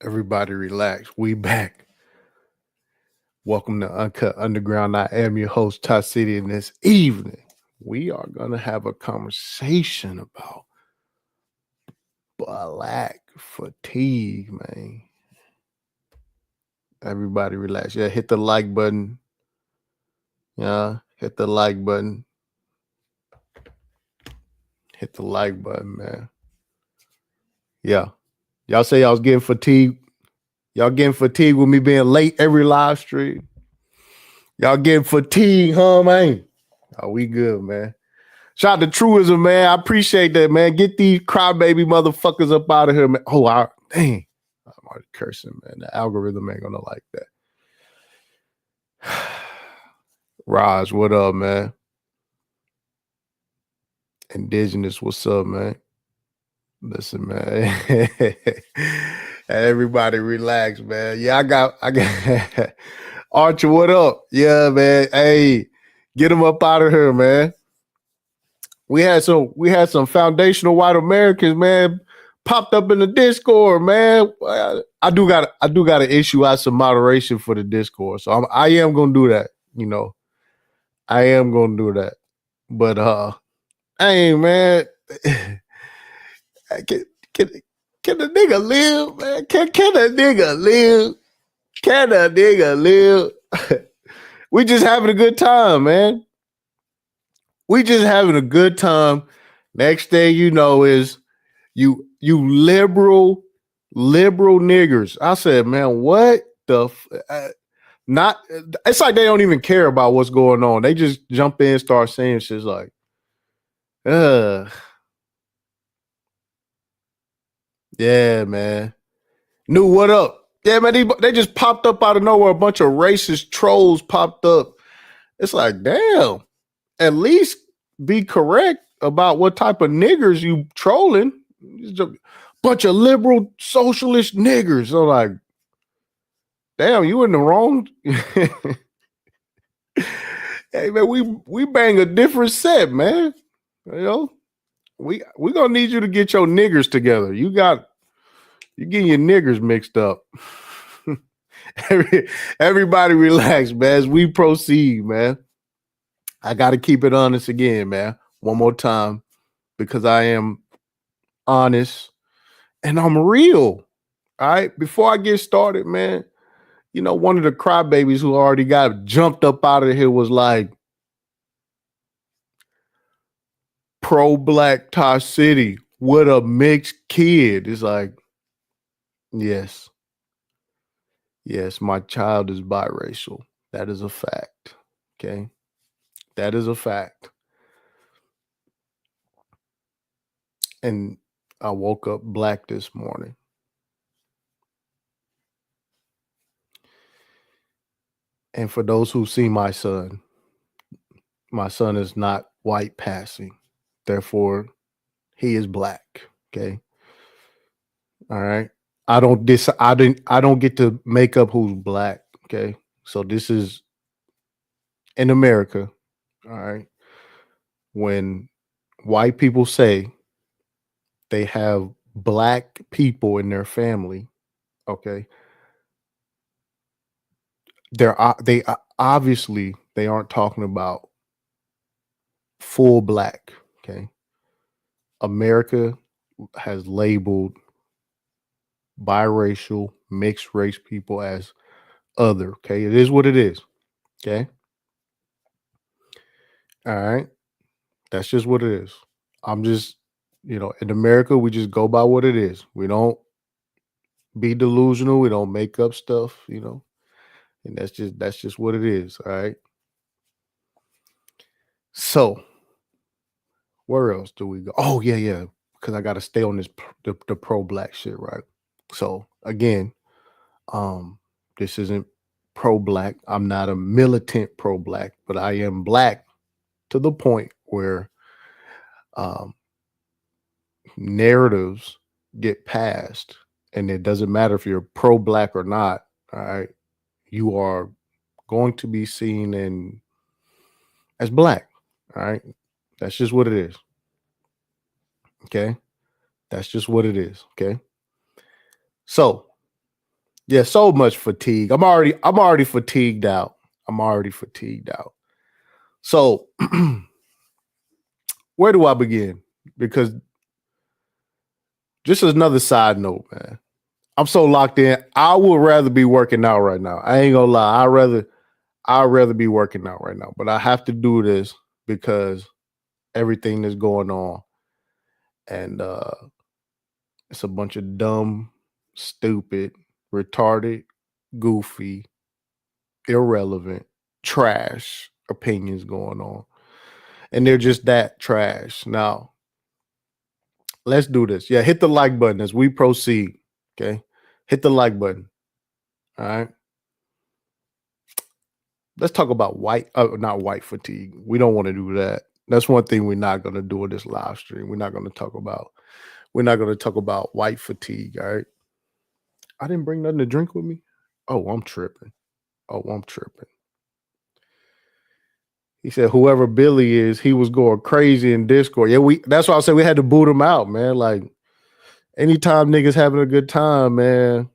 Everybody relax. We back. Welcome to Uncut Underground. I am your host, Ty City, and this evening we are gonna have a conversation about black fatigue, man. Everybody relax. Yeah, hit the like button. Yeah, hit the like button. Hit the like button, man. Yeah. Y'all say y'all was getting fatigued. Y'all getting fatigued with me being late every live stream. Y'all getting fatigued, huh, man? Oh, we good, man. Shout out to Truism, man. I appreciate that, man. Get these crybaby motherfuckers up out of here, man. Dang. I'm already cursing, man. The algorithm ain't gonna like that. Raj, what up, man? Indigenous, what's up, man? Listen, man. Everybody relax, man. Yeah, I got Archer, what up? Yeah, man. Hey, get them up out of here, man. We had some foundational white Americans, man, popped up in the Discord, man. I do got to issue out some moderation for the Discord, so I am gonna do that. You know, I am gonna do that. But hey, man, can, can can the nigga live, man? Can the nigga live? Can the nigga live? We just having a good time, man. We just having a good time. Next thing you know is you liberal niggers. I said, man, what the not it's like they don't even care about what's going on. They just jump in, start saying shit like, uh, yeah, man. New what up? Yeah, man, they just popped up out of nowhere. A bunch of racist trolls popped up. It's like, damn, at least be correct about what type of niggers you trolling. It's a bunch of liberal socialist niggers. So like, damn, you in the wrong. Hey man, we bang a different set, man. You know, we gonna need you to get your niggers together. You getting your niggers mixed up. Everybody relax, man. As we proceed, man. I gotta keep it honest again, man. One more time, because I am honest and I'm real. All right. Before I get started, man, one of the crybabies who already got jumped up out of here was like, pro black Tar City with a mixed kid. It's like, yes, yes, my child is biracial. That is a fact. Okay. That is a fact. And I woke up black this morning. And for those who see my son is not white passing. Therefore, he is black. Okay. All right. I don't get to make up who's black. Okay. So this is in America. All right. When white people say they have black people in their family, okay, they obviously they aren't talking about full black. Okay. America has labeled biracial, mixed race people as other. Okay. It is what it is. Okay. All right. That's just what it is. I'm just, in America, we just go by what it is. We don't be delusional. We don't make up stuff. And that's just what it is. All right. So where else do we go? Oh, yeah, yeah. Because I gotta stay on the pro black shit, right? So again, this isn't pro black. I'm not a militant pro black, but I am black to the point where um narratives get passed, and it doesn't matter if you're pro black or not. All right, you are going to be seen in as black. All right, that's just what it is. Okay, that's just what it is. Okay, so Yeah, so much fatigue. I'm already fatigued out. I'm already fatigued out. So where do I begin? Because just as another side note, man, I'm so locked in. I would rather be working out right now. I ain't gonna lie. I'd rather be working out right now. But I have to do this because everything that's going on. And it's a bunch of dumb, stupid, retarded, goofy, irrelevant, trash opinions going on. And they're just that trash. Now, let's do this. Yeah, hit the like button as we proceed. Okay. Hit the like button. All right. Let's talk about not white fatigue. We don't want to do that. That's one thing we're not going to do in this live stream. We're not going to talk about white fatigue. All right. I didn't bring nothing to drink with me. Oh, I'm tripping. He said whoever Billy is, he was going crazy in Discord. Yeah, that's why I said we had to boot him out, man. Like anytime niggas having a good time, man,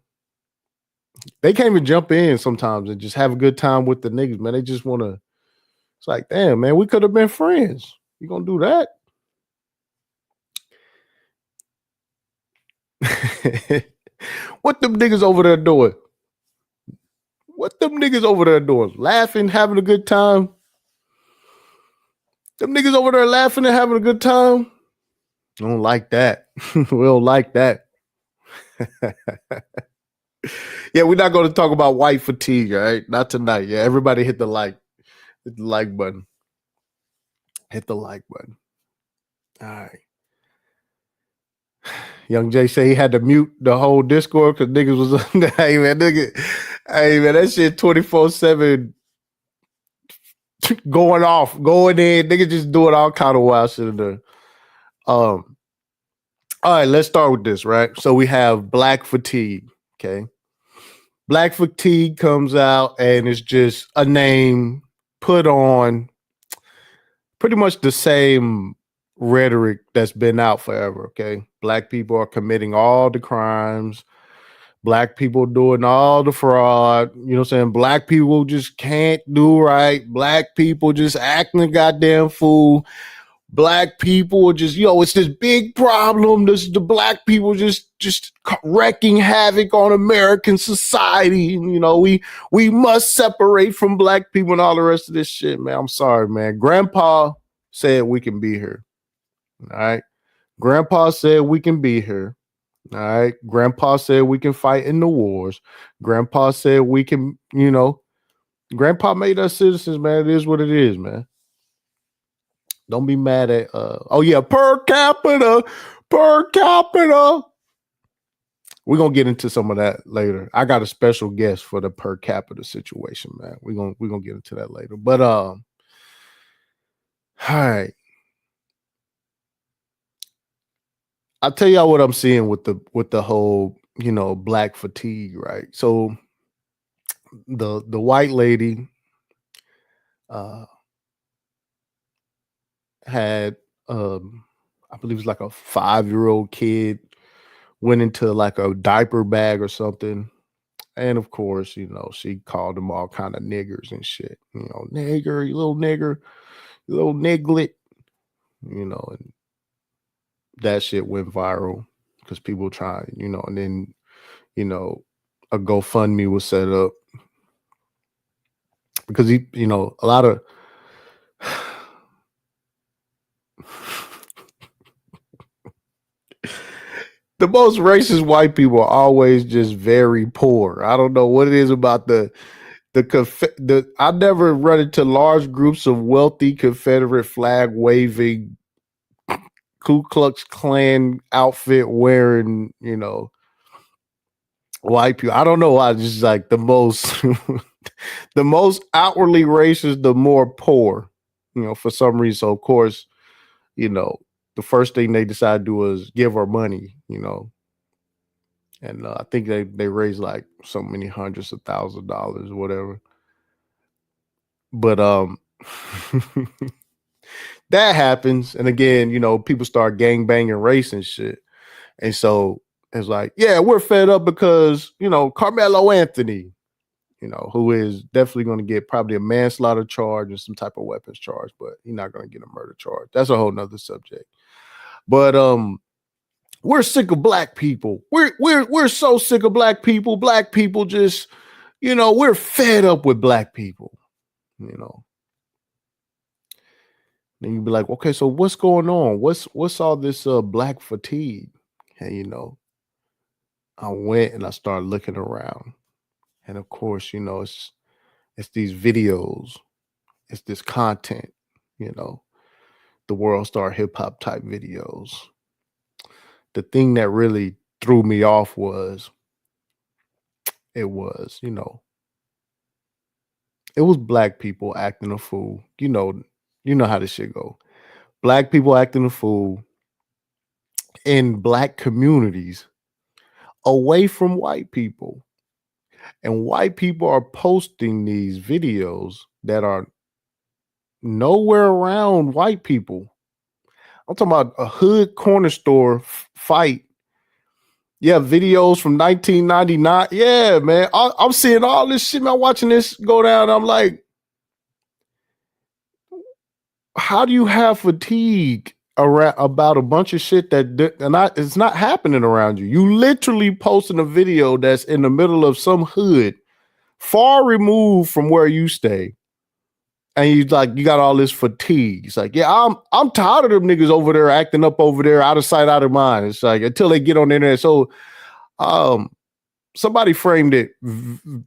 they can't even jump in sometimes and just have a good time with the niggas, man. They just want to. It's like, damn, man, we could have been friends. You gonna do that? What them niggas over there doing? What them niggas over there doing? Laughing, having a good time. Them niggas over there laughing and having a good time. I don't like that. We don't like that. Yeah, we're not going to talk about white fatigue, all right? Not tonight. Yeah, everybody hit the like button. Hit the like button. All right. Young Jay say he had to mute the whole Discord because niggas was hey man, that shit 24/7 going off, going in. Niggas just doing all kind of wild shit in there. All right, let's start with this, right? So we have Black Fatigue. Okay. Black Fatigue comes out and it's just a name put on pretty much the same rhetoric that's been out forever. Okay. Black people are committing all the crimes. Black people doing all the fraud. You know what I'm saying? Black people just can't do right. Black people just acting a goddamn fool. Black people are just, it's this big problem. The black people just wrecking havoc on American society. We must separate from black people and all the rest of this shit, man. I'm sorry, man. Grandpa said we can be here. All right. Grandpa said we can be here. All right. Grandpa said we can fight in the wars. Grandpa said we can, Grandpa made us citizens, man. It is what it is, man. Don't be mad at per capita. We're gonna get into some of that later. I got a special guest for the per capita situation, man. We're gonna get into that later. But all right. I'll tell y'all what I'm seeing with the whole, black fatigue, right? So the white lady had I believe it's like a 5-year-old kid went into like a diaper bag or something. And of course, she called them all kind of niggers and shit. Nigger, you little nigger, you little niglet, and that shit went viral because people tried, and then, a GoFundMe was set up because a lot of the most racist white people are always just very poor. I don't know what it is about I never run into large groups of wealthy Confederate flag waving Ku Klux Klan outfit wearing, white people. I don't know why. Just like the most, the most outwardly racist, the more poor, for some reason. So of course, the first thing they decided to do was give her money, and I think they raised like so many hundreds of thousands of dollars or whatever. But that happens, and again, people start gang banging race and shit, and so It's like, yeah, we're fed up because, Carmelo Anthony, who is definitely going to get probably a manslaughter charge and some type of weapons charge, but he's not going to get a murder charge. That's a whole nother subject. But we're sick of black people. We're so sick of black people. Black people just, we're fed up with black people. Then you'd be like, okay, so what's going on? What's all this black fatigue? And I went and I started looking around. And of course, it's these videos, it's this content, the world star hip hop type videos. The thing that really threw me off was it was black people acting a fool. You know how this shit go. Black people acting a fool in black communities away from white people. And white people are posting these videos that are nowhere around white people. I'm talking about a hood corner store fight. Yeah, videos from 1999. Yeah, man. I'm seeing all this shit, man. Watching this go down. I'm like, how do you have fatigue about a bunch of shit it's not happening around you? You literally posting a video that's in the middle of some hood, far removed from where you stay. And you got all this fatigue. It's like, yeah, I'm tired of them niggas over there acting up over there, out of sight, out of mind. It's like until they get on the internet. So, somebody framed it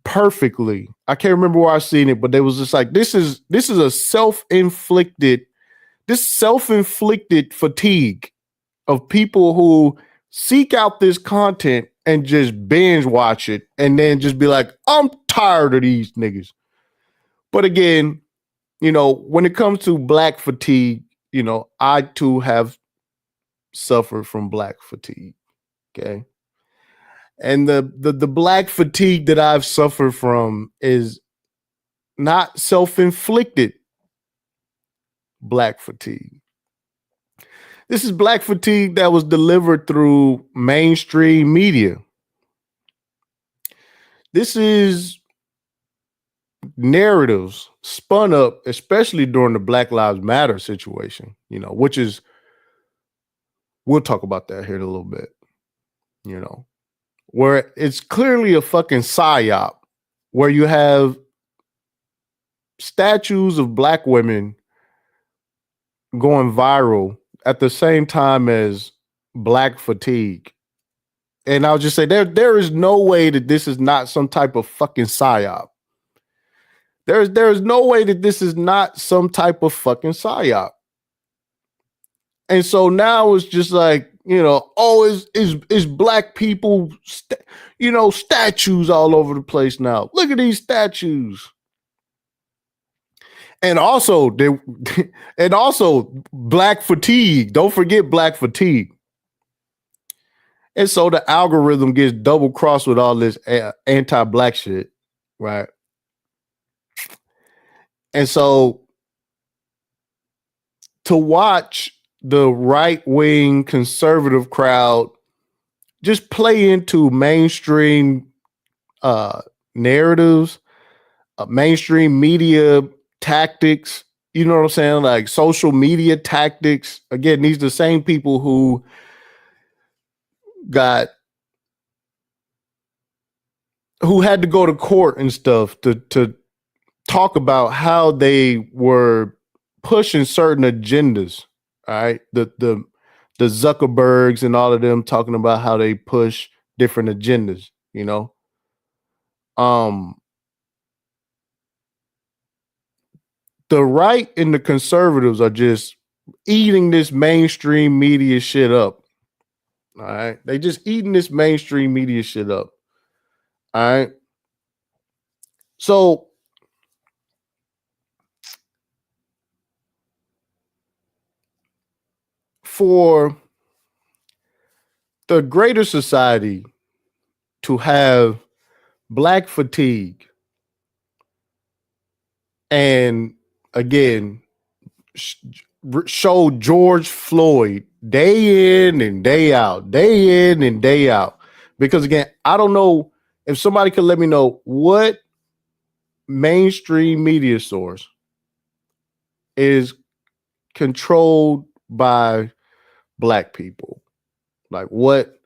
perfectly. I can't remember where I seen it, but they was just like, this is a self-inflicted fatigue of people who seek out this content and just binge watch it and then just be like, I'm tired of these niggas. But again, when it comes to black fatigue, I too have suffered from black fatigue. Okay. And the black fatigue that I've suffered from is not self-inflicted black fatigue. This is black fatigue that was delivered through mainstream media. This is narratives spun up, especially during the Black Lives Matter situation, which is, we'll talk about that here in a little bit, where it's clearly a fucking psyop, where you have statues of black women going viral at the same time as black fatigue. And I'll just say there is no way that this is not some type of fucking psyop. There's no way that this is not some type of fucking psyop. And so now it's just like, is black people, statues all over the place now. Look at these statues. And also black fatigue. Don't forget black fatigue. And so the algorithm gets double crossed with all this anti-black shit, right? And so to watch the right-wing conservative crowd just play into mainstream narratives, mainstream media tactics, you know what I'm saying? Like social media tactics. Again, these are the same people who had to go to court and stuff to talk about how they were pushing certain agendas. All right. The Zuckerbergs and all of them talking about how they push different agendas, the right and the conservatives are just eating this mainstream media shit up. All right. They just eating this mainstream media shit up. All right. So for the greater society to have black fatigue, and again, show George Floyd day in and day out, day in and day out. Because again, I don't know if somebody could let me know what mainstream media source is controlled by black people. Like what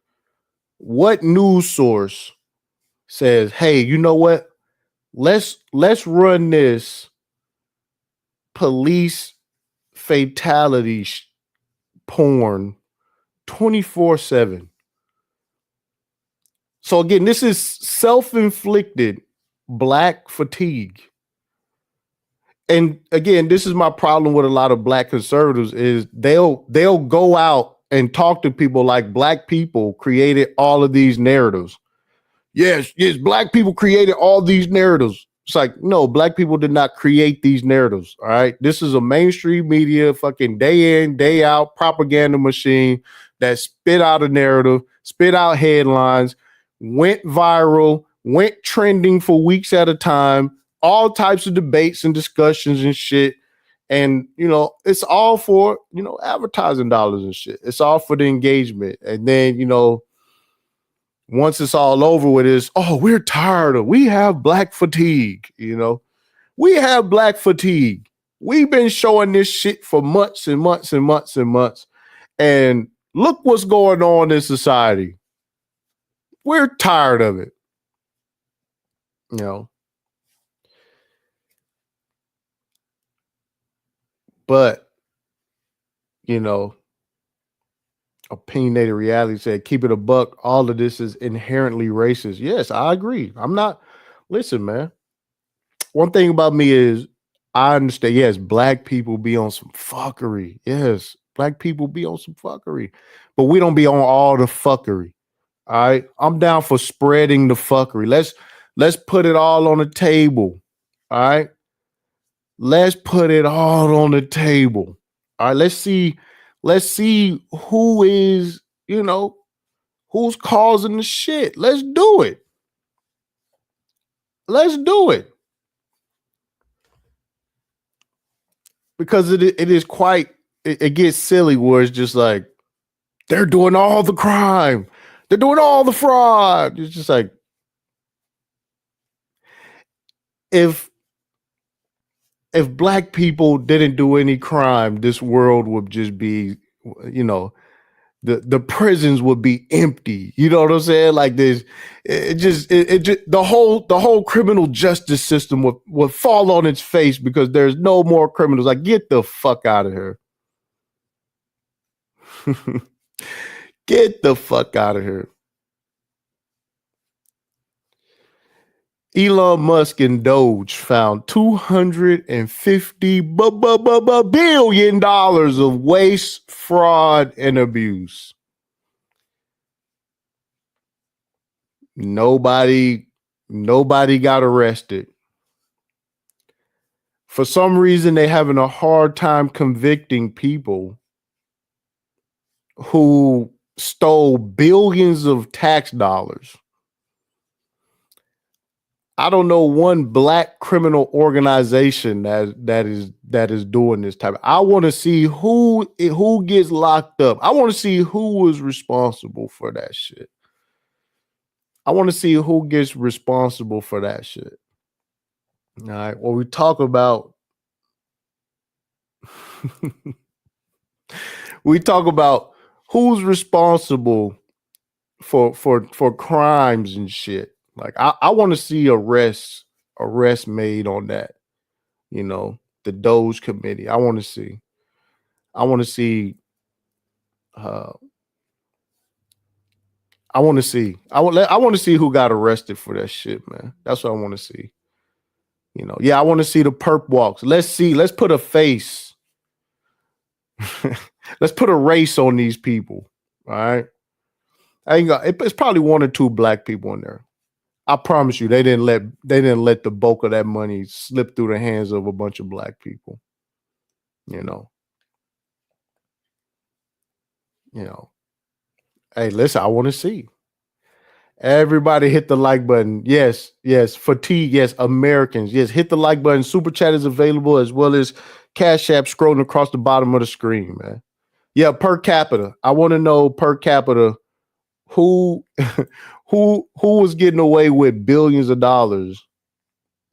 news source says, "Hey, you know what? Let's run this police fatality porn 24/7." So again, this is self-inflicted black fatigue. And again, this is my problem with a lot of black conservatives is they'll go out and talk to people like black people created all of these narratives. Yes, black people created all these narratives. It's like, no, black people did not create these narratives. All right. This is a mainstream media fucking day in, day out propaganda machine that spit out a narrative, spit out headlines, went viral, went trending for weeks at a time, all types of debates and discussions and shit. And, it's all for, advertising dollars and shit. It's all for the engagement. And then, once it's all over with, is we're tired of, we have black fatigue. We have black fatigue. We've been showing this shit for months and months and months and months, and look what's going on in society. We're tired of it. But opinionated reality said, keep it a buck, all of this is inherently racist. Yes, I agree. I'm not, listen, man. One thing about me is I understand, yes, black people be on some fuckery. Yes, black people be on some fuckery. But we don't be on all the fuckery. All right. I'm down for spreading the fuckery. Let's put it all on the table. All right. Let's put it all on the table. All right. Let's see who is, who's causing the shit. Let's do it. Let's do it. Because it is quite, it gets silly where it's just like, they're doing all the crime. They're doing all the fraud. It's just like, if black people didn't do any crime, this world would just be, the prisons would be empty. You know what I'm saying? Like this, it just the whole criminal justice system would fall on its face because there's no more criminals. Like, get the fuck out of here. Get the fuck out of here. Elon Musk and Doge found $250 billion of waste, fraud, and abuse. Nobody got arrested. For some reason, they're having a hard time convicting people who stole billions of tax dollars. I don't know one black criminal organization that is doing this type. I want to see who gets locked up. I want to see who was responsible for that shit. I want to see who gets responsible for that shit. All right. Well, we talk about who's responsible for crimes and shit. Like, I want to see arrests made on that. The Doge committee. I want to see. I want to see I want to see who got arrested for that shit, man. That's what I want to see. I want to see the perp walks. Let's put a face. Let's put a race on these people. All right. It's probably one or two black people in there. I promise you, they didn't let the bulk of that money slip through the hands of a bunch of black people. Hey, listen, I want to see. Everybody hit the like button. Yes, yes. Fatigue, yes. Americans, yes. Hit the like button. Super chat is available as well as Cash App scrolling across the bottom of the screen, man. Yeah, per capita. I want to know per capita who who was getting away with billions of dollars,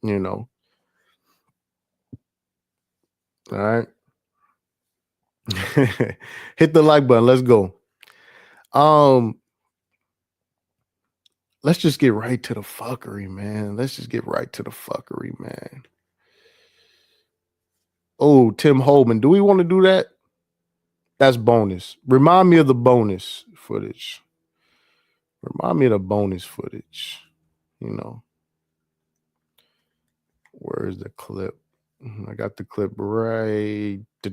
you know. All right. Hit the like button. Let's go. Um, let's just get right to the fuckery, man. Let's just get right to the fuckery, man. Oh, Tim Holman. Do we want to do that? That's bonus. Remind me of the bonus footage. Remind me of the bonus footage. You know, where's the clip? I got the clip right. Where's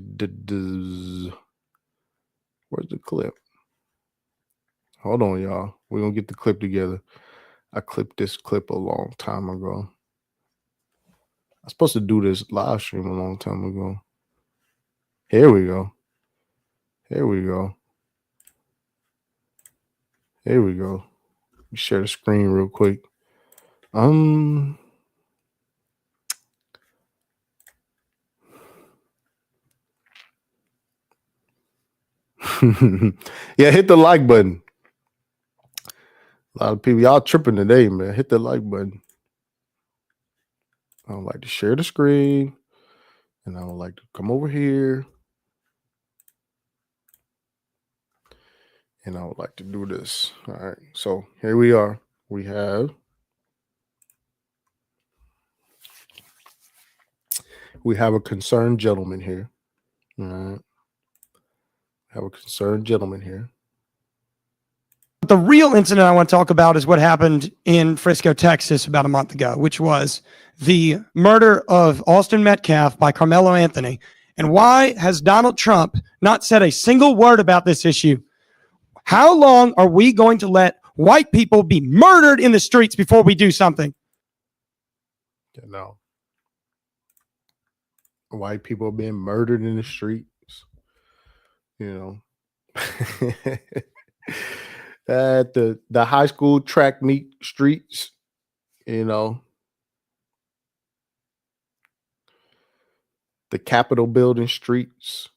the clip? Hold on, y'all. We're going to get the clip together. I clipped this clip a long time ago. I was supposed to do this live stream a long time ago. Here we go. Here we go. Here we go. Let me share the screen real quick. Yeah, hit the like button. A lot of people, y'all tripping today, man. Hit the like button. I would like to share the screen, and I would like to come over here, and I would like to do this. All right, so here we are. We have a concerned gentleman here. All right, have a concerned gentleman here. The real incident I want to talk about is what happened in Frisco, Texas about a month ago, which was the murder of Austin Metcalf by Carmelo Anthony. And why has Donald Trump not said a single word about this issue? How long are we going to let white people be murdered in the streets before we do something? No. White people being murdered in the streets, you know. At the high school track meet streets, you know. The Capitol building streets.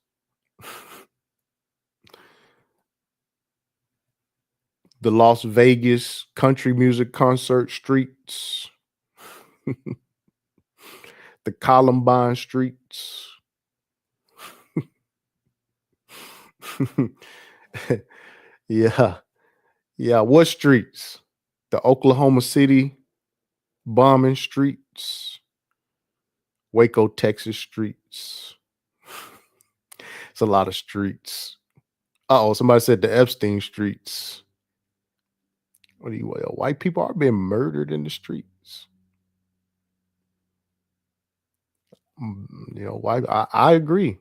The Las Vegas country music concert streets. The Columbine streets. Yeah. Yeah. What streets? The Oklahoma City bombing streets. Waco, Texas streets. It's a lot of streets. Uh-oh, somebody said the Epstein streets. What do you white people are being murdered in the streets? You know, why I agree.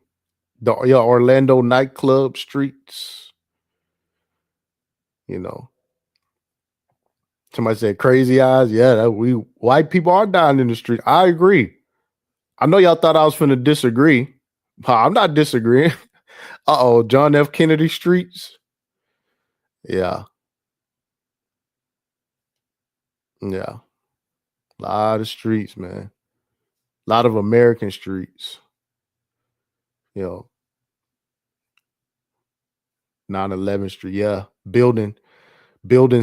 The Orlando nightclub streets. You know. Somebody said crazy eyes. Yeah, we white people are dying in the street. I agree. I know y'all thought I was finna disagree. I'm not disagreeing. Uh-oh, John F. Kennedy streets. Yeah. Yeah. A lot of streets, man. A lot of American streets. You know. 9/11 Street. Yeah. Building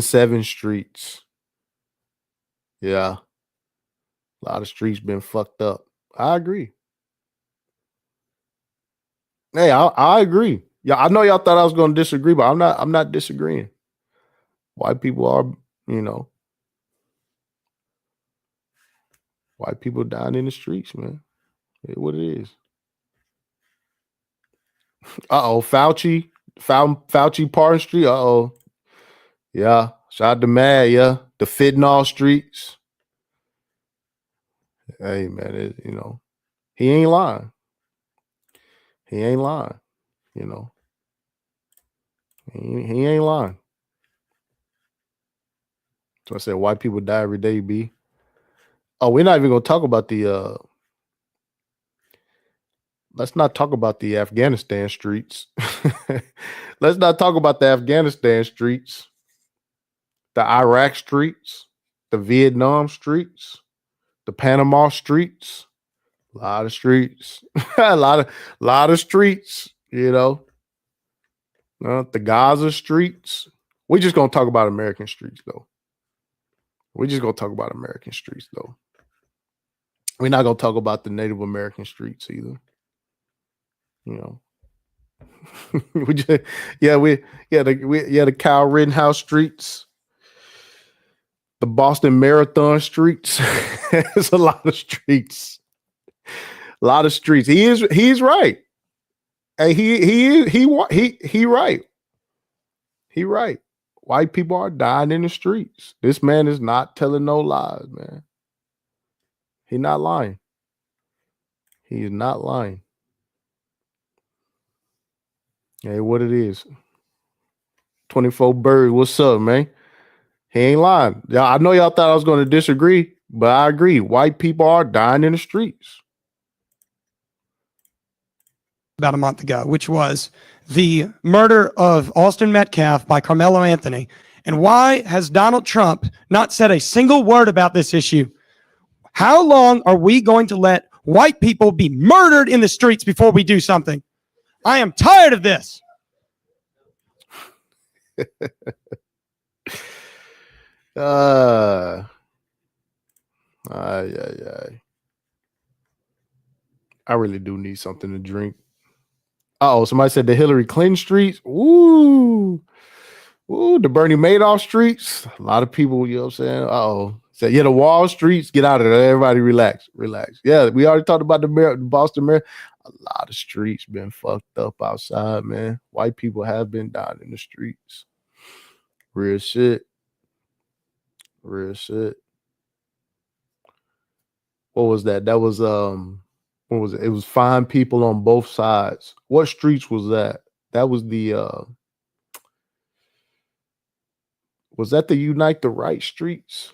7 streets. Yeah. A lot of streets been fucked up. I agree. Hey, I agree. Yeah, I know y'all thought I was going to disagree, but I'm not disagreeing. White people are, you know, white people dying in the streets, man. It's what it is. Uh-oh, Fauci Parton Street. Uh-oh. Yeah. Shout out to Mad, yeah. The fentanyl streets. Hey, man, you know, he ain't lying. He ain't lying, you know. He ain't lying. So I said white people die every day, B. Oh, we're not even gonna talk about the let's not talk about the Afghanistan streets. Let's not talk about the Afghanistan streets. the Iraq streets, the Vietnam streets, the Panama streets, a lot of streets, a lot of streets, you know. The Gaza streets. We're just gonna talk about American streets, though. We're just gonna talk about American streets, though. We're not gonna talk about the Native American streets either. You know. The Kyle Rittenhouse streets, the Boston Marathon streets. There's a lot of streets. A lot of streets. He's right. And he right. He right. White people are dying in the streets. This man is not telling no lies, man. He's not lying. He is not lying. Hey, what it is. 24 Bird, what's up, man? He ain't lying. I know y'all thought I was going to disagree, but I agree. White people are dying in the streets. About a month ago, which was the murder of Austin Metcalf by Carmelo Anthony. And why has Donald Trump not said a single word about this issue? How long are we going to let white people be murdered in the streets before we do something? I am tired of this. I really do need something to drink. Somebody said the Hillary Clinton streets. Ooh, the Bernie Madoff streets. A lot of people, you know what I'm saying? So the Wall streets, get out of there. Everybody relax. Yeah, we already talked about the Boston Mayor. A lot of streets been fucked up outside, man. White people have been dying in the streets. Real shit. What was that? That was what was it? It was fine people on both sides. What streets was that? That was the was that the Unite the Right streets?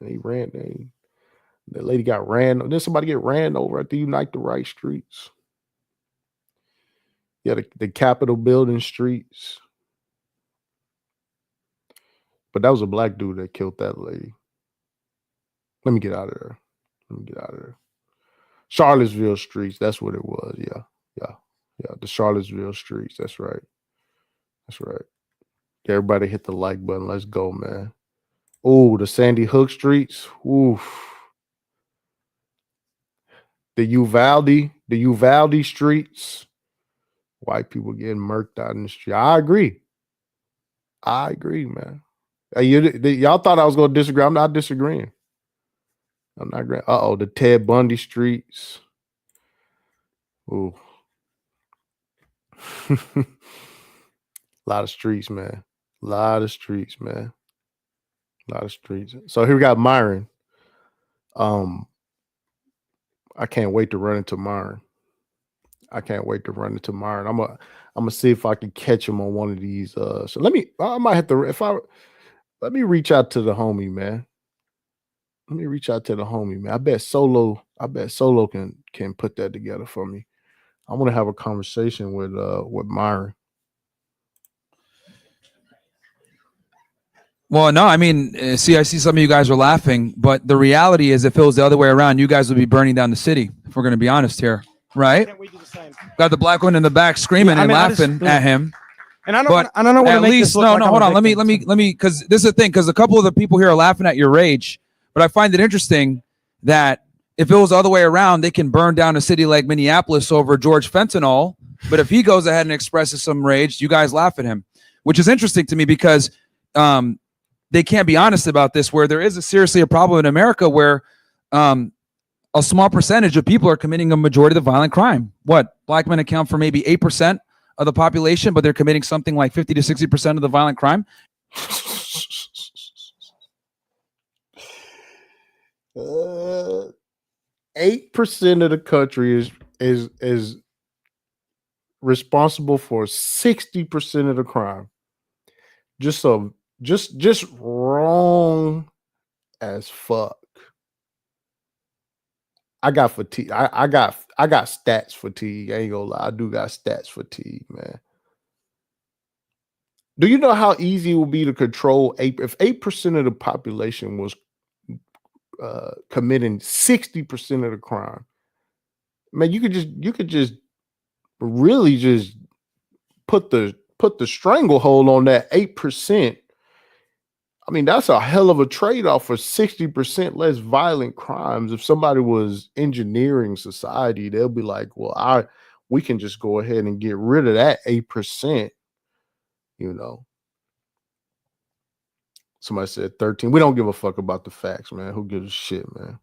The lady got ran. Did somebody get ran over at the Unite the Right streets? Yeah, the Capitol building streets. But that was a black dude that killed that lady. Let me get out of there. Charlottesville streets. That's what it was. Yeah. The Charlottesville streets. That's right. Everybody hit the like button. Let's go, man. Oh, the Sandy Hook streets. Oof. The Uvalde streets. White people getting murked out in the street. I agree, man. Y'all thought I was going to disagree. I'm not disagreeing. The Ted Bundy streets. Ooh. A lot of streets, man. So here we got Myron. I can't wait to run into Myron. I'm gonna see if I can catch him on one of these. So let me reach out to the homie, man. I bet Solo can put that together for me. I want to have a conversation with Myron. Well, no, I mean, I see some of you guys are laughing, but the reality is if it was the other way around, you guys would be burning down the city, if we're going to be honest here, right? Can't we do the same? Got the black one in the back screaming and laughing at him. And I don't want to at make least, this look like hold on. Let me, because this is the thing, because a couple of the people here are laughing at your rage, but I find it interesting that if it was the other way around, they can burn down a city like Minneapolis over George Fentanyl, but if he goes ahead and expresses some rage, you guys laugh at him, which is interesting to me because they can't be honest about this, where there is seriously a problem in America where a small percentage of people are committing a majority of the violent crime. What? Black men account for maybe 8% of the population, but they're committing something like 50 to 60% of the violent crime. 8% of the country is responsible for 60% of the crime. Just wrong as fuck. I got fatigue. I got stats fatigue. I ain't gonna lie. I do got stats fatigue, man. Do you know how easy it would be to control if 8% of the population was committing 60% of the crime? Man, you could just really just put the stranglehold on that 8%. I mean, that's a hell of a trade-off for 60% less violent crimes. If somebody was engineering society, they'll be like, well, we can just go ahead and get rid of that 8%, you know. Somebody said 13. We don't give a fuck about the facts, man. Who gives a shit, man?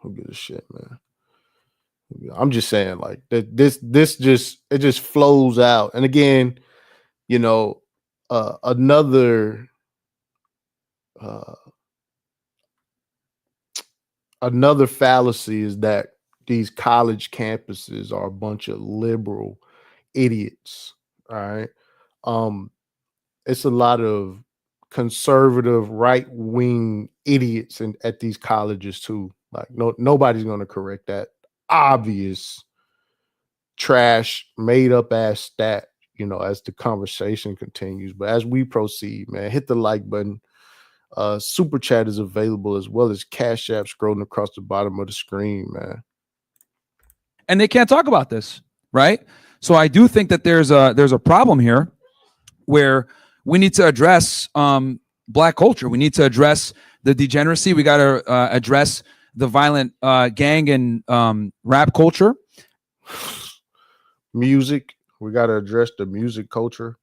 Who gives a shit, man? I'm just saying, like, that this just flows out. And again, you know, another fallacy is that these college campuses are a bunch of liberal idiots. All right. It's a lot of conservative right-wing idiots at these colleges too. Like, nobody's going to correct that obvious trash made up ass stat, you know, as the conversation continues. But as we proceed, man, hit the like button. Super chat is available, as well as Cash App scrolling across the bottom of the screen, man. And they can't talk about this, right? So I do think that there's a problem here where we need to address Black culture. We need to address the degeneracy. We got to address the violent gang and rap culture. Music. We got to address the music culture.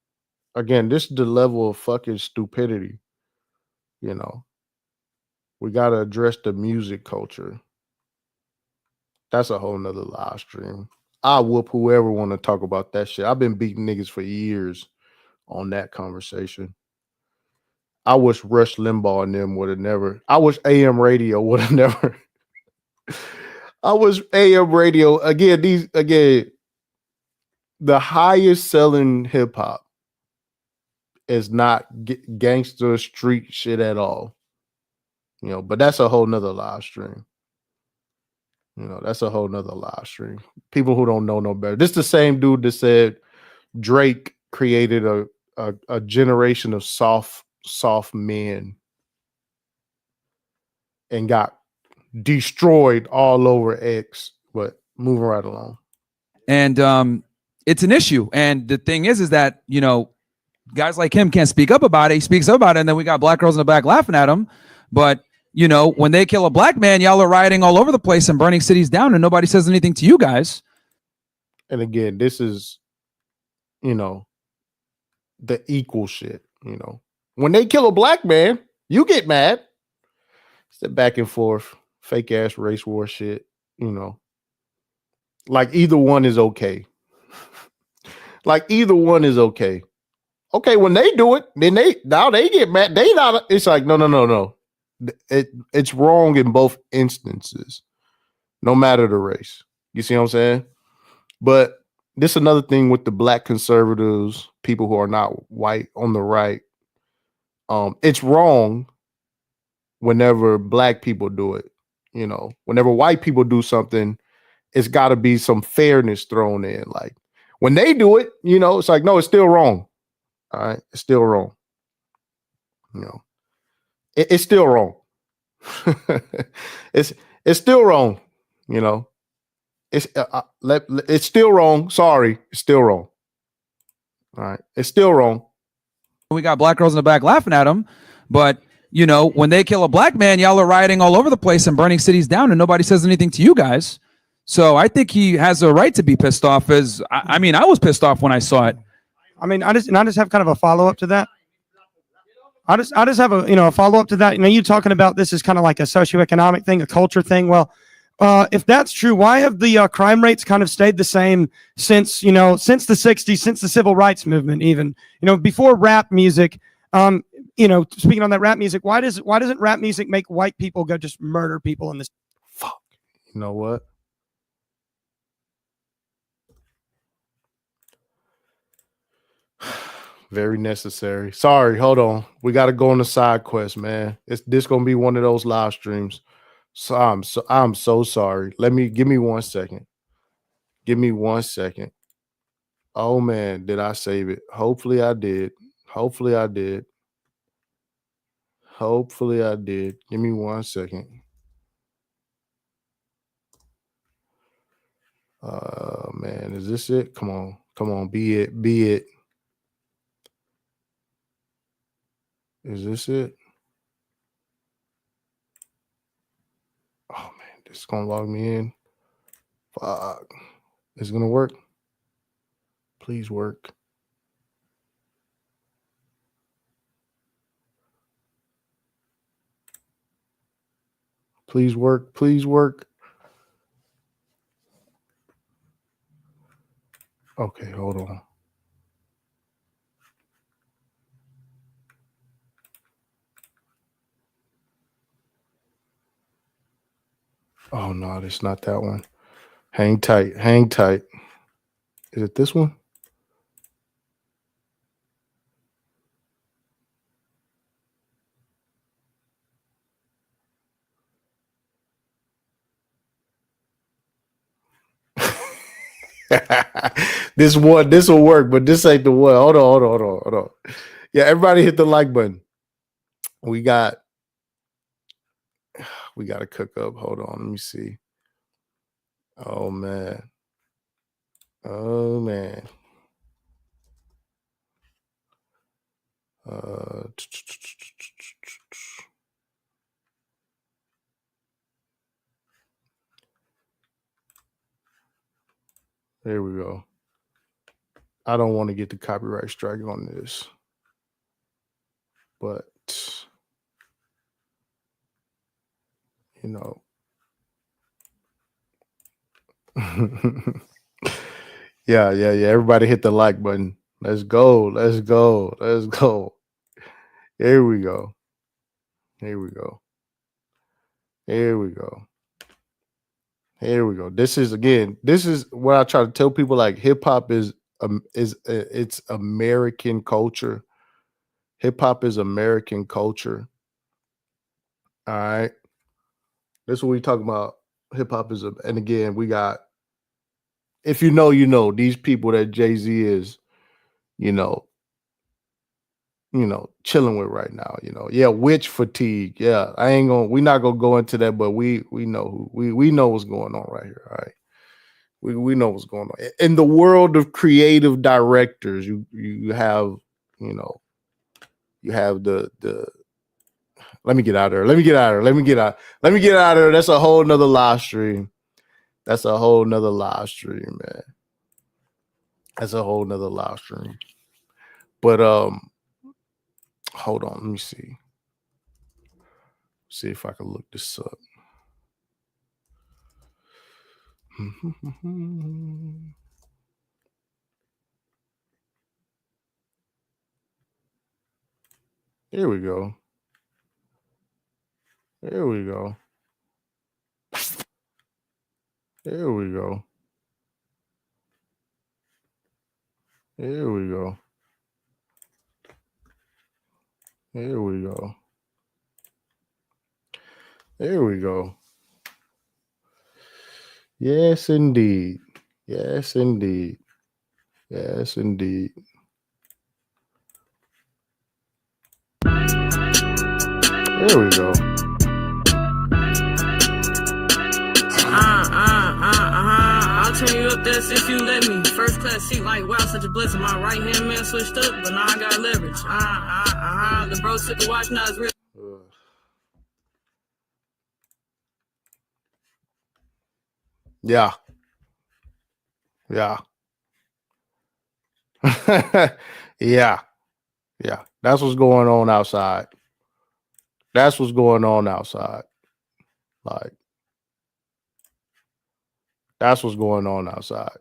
Again, this is the level of fucking stupidity. You know, we got to address the music culture. That's a whole nother live stream. I whoop whoever want to talk about that shit. I've been beating niggas for years on that conversation. I wish Rush Limbaugh and them would have never. I wish AM radio would have never. I wish AM radio again. The highest selling hip hop is not gangster street shit at all. You know, but that's a whole nother live stream. You know, that's a whole nother live stream. People who don't know no better. This is the same dude that said Drake created a generation of soft men and got destroyed all over X. But moving right along. And it's an issue. And the thing is that, you know, guys like him can't speak up about it. He speaks up about it, and then we got black girls in the back laughing at him. But, you know, when they kill a black man, y'all are rioting all over the place and burning cities down, and nobody says anything to you guys. And again, this is, you know, the equal shit. You know, when they kill a black man, you get mad. It's the back and forth, fake ass race war shit. You know, like either one is okay. Like either one is okay. Okay, when they do it, then they get mad. They not. It's like no. It's wrong in both instances, no matter the race. You see what I'm saying? But this is another thing with the black conservatives, people who are not white on the right. It's wrong whenever black people do it. You know, whenever white people do something, it's got to be some fairness thrown in. Like when they do it, you know, it's like, no, it's still wrong. All right, it's still wrong. You know, it's still wrong. it's still wrong. You know, it's still wrong. Sorry, it's still wrong. All right, it's still wrong. We got black girls in the back laughing at him, but you know, when they kill a black man, y'all are rioting all over the place and burning cities down, and nobody says anything to you guys. So I think he has a right to be pissed off. I mean, I was pissed off when I saw it. I mean, I just have kind of a follow up to that. I just have a follow up to that. You know, you talking about this is kind of like a socioeconomic thing, a culture thing. Well, if that's true, why have the crime rates kind of stayed the same since the 60s, since the civil rights movement, even, you know, before rap music? You know, speaking on that rap music, why doesn't rap music make white people go just murder people in this? Fuck. You know what? Very necessary. Sorry, hold on. We got to go on the side quest, man. This gonna be one of those live streams. So I'm so sorry. Give me 1 second. Give me 1 second. Oh man, did I save it? Hopefully I did. Hopefully I did. Hopefully I did. Give me 1 second. Man, is this it? Come on. Come on. Be it. Be it. Is this it? Oh man, this is gonna log me in. Fuck. Is it gonna work? Please work. Please work. Please work. Okay, hold on. Oh no, it's not that one. Hang tight. Hang tight. Is it this one? This will work, but this ain't the one. Hold on. Yeah, everybody hit the like button. We got to cook up. Hold on, let me see. Oh man. There we go. I don't want to get the copyright strike on this, but you know. Yeah. Everybody hit the like button. Let's go. Here we go. This is what I try to tell people. Like, hip hop is it's American culture. Hip hop is American culture. All right. This is what we talk about. Hip hop is and again, we got, if you know, these people that Jay-Z is, chilling with right now, yeah, witch fatigue. Yeah, we're not gonna go into that, but we know we know what's going on right here. All right. We know what's going on. In the world of creative directors, you have, you have the let me get out of there. That's a whole nother live stream. Man. That's a whole nother live stream. But hold on, let me see. See if I can look this up. Here we go. Here we go. Yes, indeed. There we go. I'll turn you up there if you let me. First class seat, like wow, such a blessing. My right hand man switched up, but now I got leverage. The bro took a watch, now it's real. Yeah. Yeah. That's what's going on outside. Like, that's what's going on outside.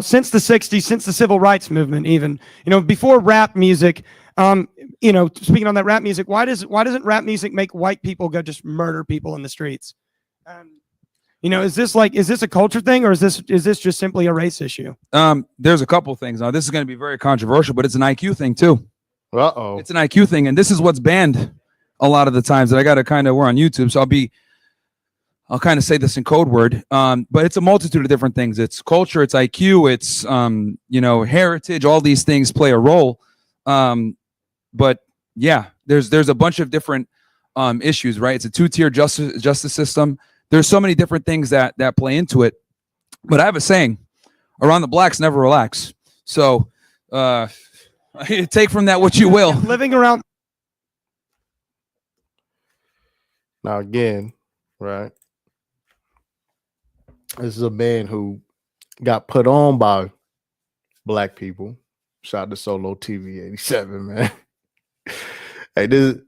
Since the 60s, since the civil rights movement, even, before rap music, speaking on that rap music, why doesn't rap music make white people go just murder people in the streets? Is this a culture thing, or is this just simply a race issue? There's a couple things. Now, this is going to be very controversial, but it's an IQ thing too. Uh-oh. It's an IQ thing, and this is what's banned a lot of the times that I got to we're on YouTube, so I'll kind of say this in code word, but it's a multitude of different things. It's culture, it's IQ, it's heritage. All these things play a role. But yeah, there's a bunch of different issues, right? It's a two-tier justice system. There's so many different things that play into it. But I have a saying: around the blacks, never relax. So take from that what you will. Living around. Now again, right? This is a man who got put on by black people. Shout out to Solo TV 87, man. This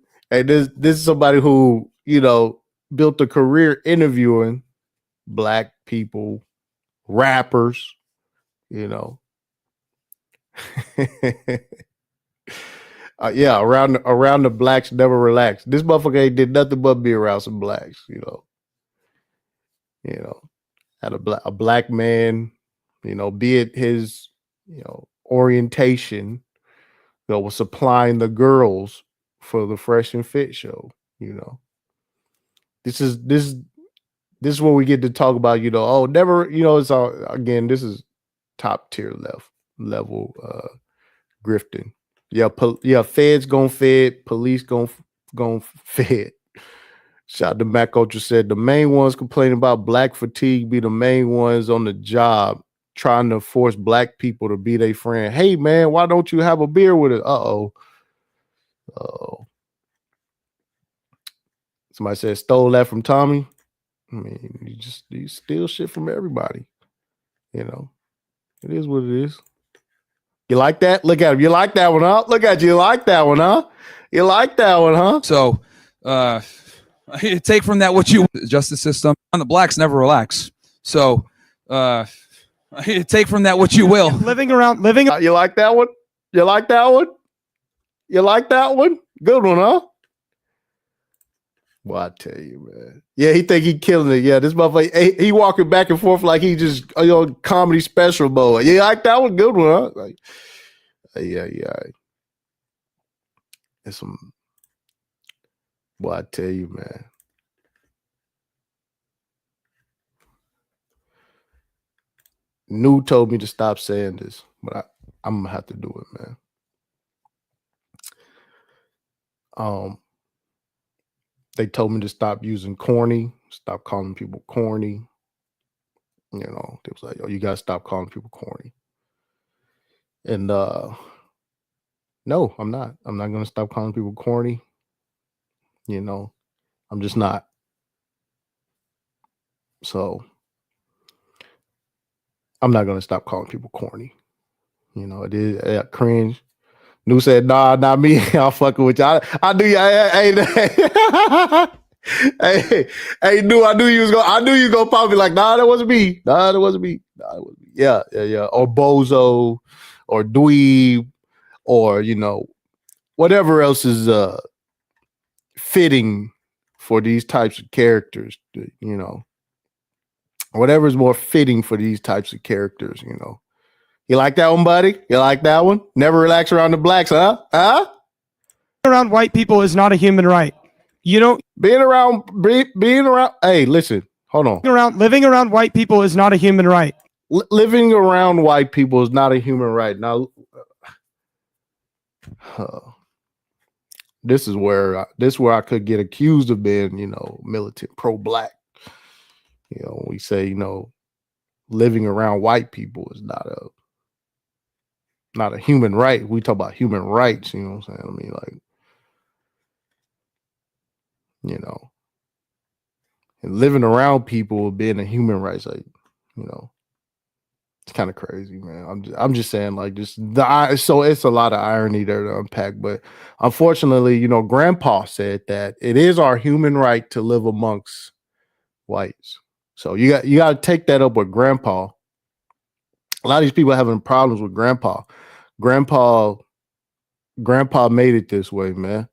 is somebody who, built a career interviewing black people, rappers, yeah, around the blacks, never relax. This motherfucker ain't did nothing but be around some blacks, had a black man, be it his, orientation, was supplying the girls for the Fresh and Fit show. This is what we get to talk about. Never. It's all, again. This is top tier level grifting. Yeah, feds gon' fed, police gon' fed. Shout out to Mac Ultra said the main ones complaining about black fatigue be the main ones on the job trying to force black people to be their friend. Hey man, why don't you have a beer with us? Uh-oh. Somebody said stole that from Tommy. I mean, you steal shit from everybody. It is what it is. You like that? Look at him. You like that one, huh? Look at you. You like that one, huh? You like that one, huh? So take from that what you justice system. On the blacks, never relax. So take from that what you will. Living. You like that one? You like that one? You like that one? Good one, huh? Well, I tell you, man. Yeah, he think he killing it. Yeah, this motherfucker, he walking back and forth like he just comedy special mode. You like that one? Good one, huh? Like, yeah. It's some. Well, I tell you, man. New told me to stop saying this, but I'm gonna have to do it, man. They told me to stop using corny, stop calling people corny. They was like, "Oh, you gotta stop calling people corny." And no, I'm not. I'm not gonna stop calling people corny. I'm just not. So I'm not gonna stop calling people corny. It is cringe. New said, "Nah, not me. I'm fucking with you. I knew you. Hey, New. I knew you was gonna pop me like, nah, that wasn't me. Nah, that wasn't me. Yeah. Or bozo, or dweeb, or whatever else is fitting for these types of characters. Whatever is more fitting for these types of characters. You like that one, buddy? You like that one? Never relax around the blacks, huh? Huh? Around white people is not a human right. Being around. Hey, listen. Hold on. Living around white people is not a human right. Living around white people is not a human right. Now, this is where I could get accused of being, militant, pro-black. We say, living around white people is not a human right. We talk about human rights, you know what I'm saying? I mean, like, and living around people being a human rights, like, it's kind of crazy, man. I'm just saying, like, so it's a lot of irony there to unpack. But unfortunately, Grandpa said that it is our human right to live amongst whites. So you got to take that up with Grandpa. A lot of these people are having problems with Grandpa. Grandpa made it this way, man.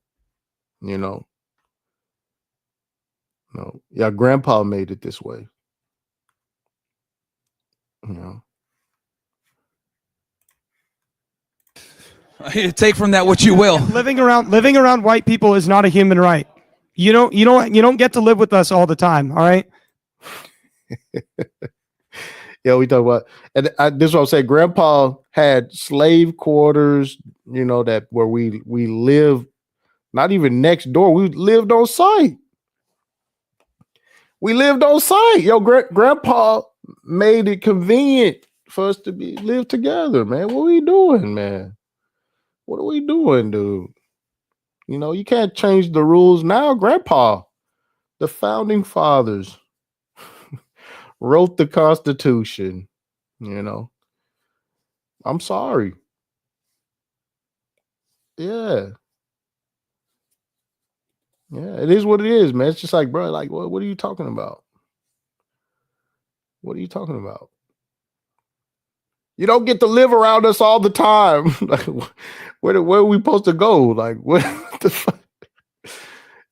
Yeah, Grandpa made it this way. Take from that what you will. Living around white people is not a human right. You don't get to live with us all the time, all right? Yeah, we talk about, and this is what I'm saying. Grandpa had slave quarters, that where we lived, not even next door. We lived on site. We lived on site. Yo, Grandpa made it convenient for us to live together, man. What are we doing, man? What are we doing, dude? You can't change the rules now. Grandpa, the founding fathers, wrote the Constitution. I'm sorry. Yeah. Yeah, it is what it is, man. It's just like, bro, like, what are you talking about? What are you talking about? You don't get to live around us all the time. Like, where are we supposed to go? Like, what the fuck?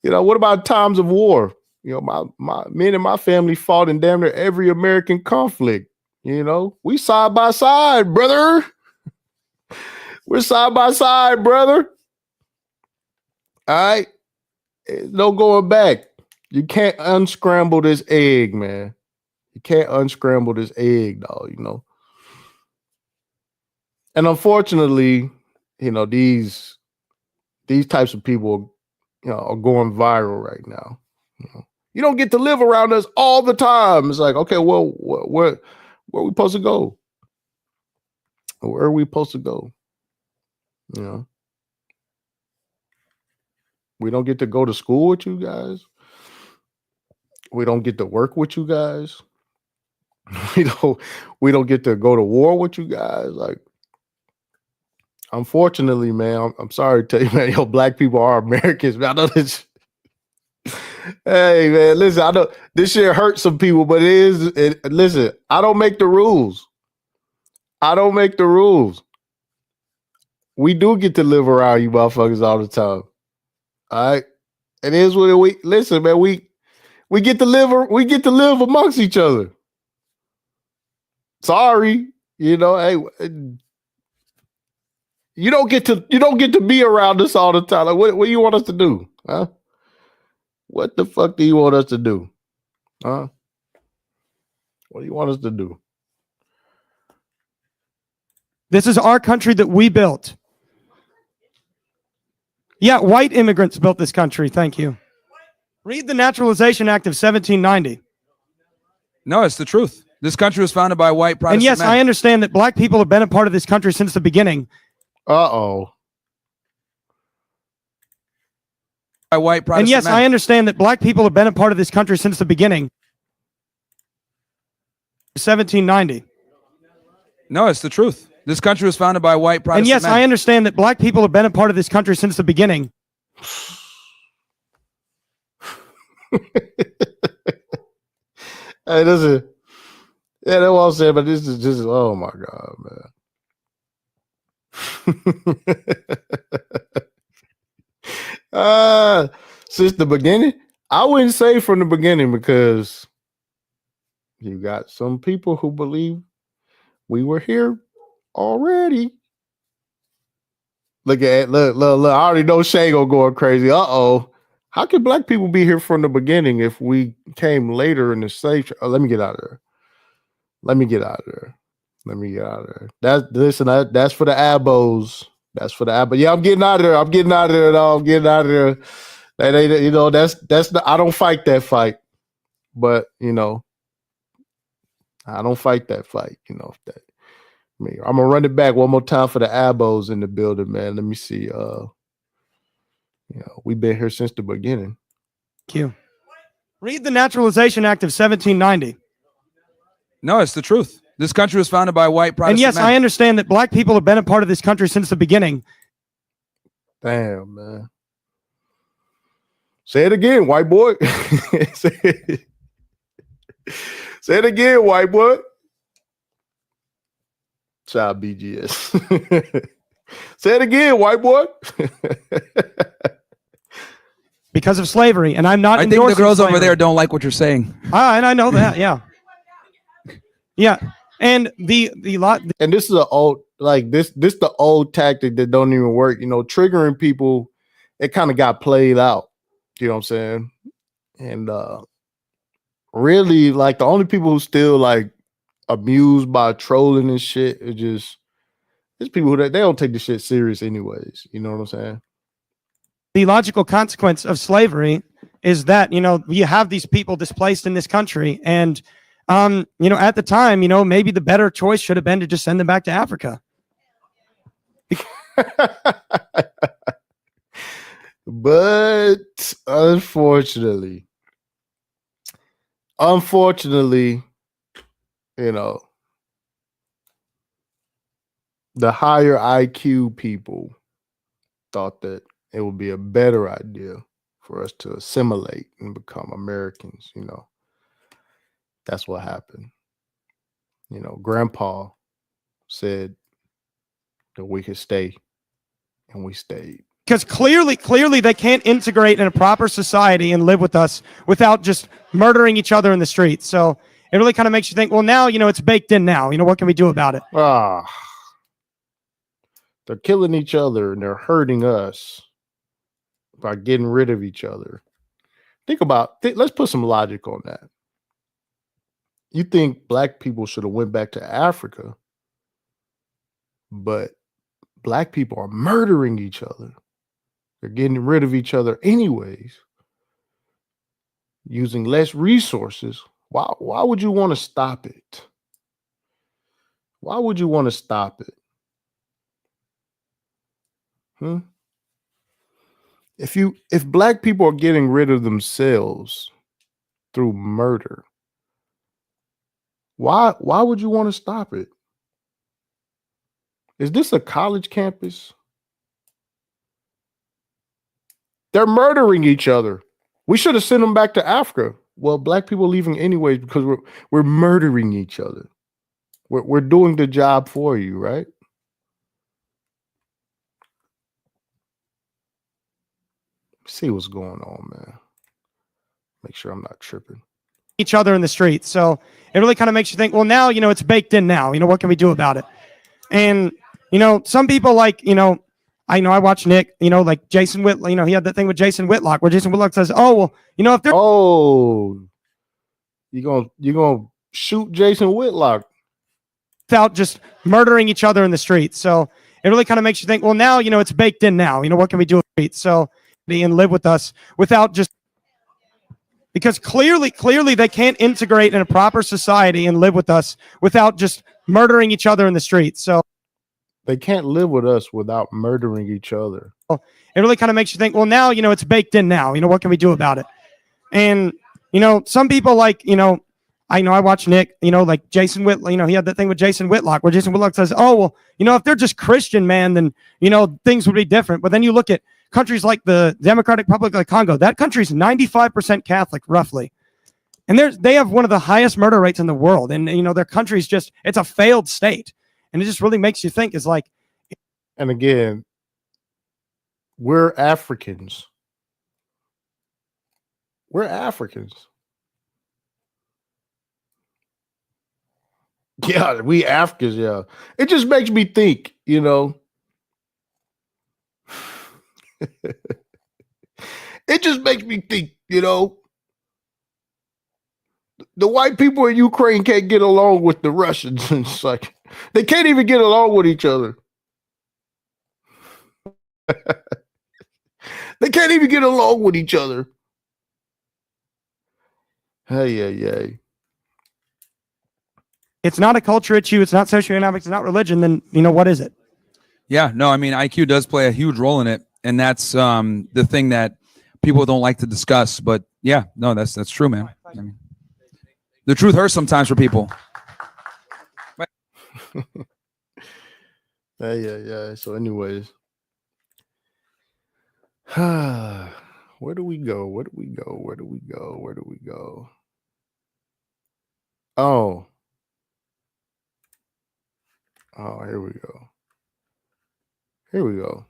What about times of war? Me and my family fought in damn near every American conflict. We side by side, brother. We're side by side, brother. All right. No going back. You can't unscramble this egg, man. You can't unscramble this egg, dog, And unfortunately, these types of people, are going viral right now. You don't get to live around us all the time. It's like, okay, well, where are we supposed to go? Where are we supposed to go? We don't get to go to school with you guys. We don't get to work with you guys. We don't get to go to war with you guys. Like, unfortunately, man, I'm sorry to tell you, man, black people are Americans, man. I know this. Hey, man, listen, I know this shit hurts some people, but listen, I don't make the rules. I don't make the rules. We do get to live around you motherfuckers all the time. All right. It is what listen, man, we get to live amongst each other. Sorry, hey, you don't get to be around us all the time. Like, what do you want us to do? Huh? What the fuck do you want us to do? Huh? What do you want us to do? This is our country that we built. Yeah, white immigrants built this country. Thank you. Read the Naturalization Act of 1790. No, it's the truth. This country was founded by white Protestant And yes, men. I understand that black people have been a part of this country since the beginning. Uh-oh. By white Protestant And yes, men. I understand that black people have been a part of this country since the beginning. 1790. No, it's the truth. This country was founded by white Protestant And yes, men. I understand that black people have been a part of this country since the beginning. Hey, listen. Yeah, that's what I'm saying, but this is just, oh my God, man. Since the beginning? I wouldn't say from the beginning, because you got some people who believe we were here already. Look, I already know Shango going crazy. Uh-oh. How can black people be here from the beginning if we came later in the slave trade? Oh, let me get out of there. That's for the abos. That's for the abos. Yeah, I'm getting out of there. That ain't, that's the, I don't fight that fight. But, I don't fight that fight. I'm gonna run it back one more time for the abos in the building, man. Let me see. We've been here since the beginning. Thank you. Read the Naturalization Act of 1790. No, it's the truth. This country was founded by white Protestant And yes, men. I understand that black people have been a part of this country since the beginning. Damn, man. Say it again, white boy. Say it again, white boy. Child BGS. Say it again, white boy. Because of slavery, and I'm not. I think the endorsing girls over slavery. there don't like what you're saying. And I know that. Yeah, yeah. And the lot. And this is the old tactic that don't even work. Triggering people. It kind of got played out. You know what I'm saying? And really, like, the only people who still like amused by trolling and shit are just there's people who they don't take the shit serious anyways. You know what I'm saying? The logical consequence of slavery is that, you have these people displaced in this country. And, at the time, maybe the better choice should have been to just send them back to Africa. But unfortunately, the higher IQ people thought that it would be a better idea for us to assimilate and become Americans. That's what happened. Grandpa said that we could stay, and we stayed. Because clearly they can't integrate in a proper society and live with us without just murdering each other in the streets. So it really kind of makes you think, well, now, it's baked in now. What can we do about it? They're killing each other and they're hurting us by getting rid of each other. Let's put some logic on that. You think black people should have went back to Africa, but black people are murdering each other. They're getting rid of each other anyways, using less resources. Why would you want to stop it? Why would you want to stop it? If black people are getting rid of themselves through murder, why would you want to stop it? Is this a college campus? They're murdering each other. We should have sent them back to Africa. Well, black people leaving anyways because we're murdering each other. We're doing the job for you, right? See what's going on, man. Make sure I'm not tripping. Each other in the streets. So it really kind of makes you think, well, now, it's baked in now. What can we do about it? And, some people like, I watch Nick, like Jason Whitlock, he had that thing with Jason Whitlock where Jason Whitlock says, oh, well, if they're you're gonna shoot Jason Whitlock without just murdering each other in the streets. So it really kind of makes you think, well, now, it's baked in now. What can we do? So and live with us without just because clearly they can't integrate in a proper society and live with us without just murdering each other in the streets. So they can't live with us without murdering each other. It really kind of makes you think, well, now, it's baked in now. What can we do about it? And, some people like, I watch Nick, like Jason Whitlock, he had that thing with Jason Whitlock where Jason Whitlock says, oh, well, if they're just Christian, man, then, things would be different. But then you look at countries like the Democratic Republic of Congo, that country's 95% Catholic, roughly. And they have one of the highest murder rates in the world. And, their country's it's a failed state. And it just really makes you think is like. And again, we're Africans. We're Africans. Yeah, we Africans, yeah. It just makes me think, It just makes me think, the white people in Ukraine can't get along with the Russians. And it's like, they can't even get along with each other. They can't even get along with each other. Hey. It's not a culture issue. It's not socioeconomics. It's not religion. Then, what is it? Yeah, no, I mean, IQ does play a huge role in it. And that's the thing that people don't like to discuss. But yeah, no, that's true, man. I mean, the truth hurts sometimes for people. Yeah. So anyways, where do we go? Oh, here we go.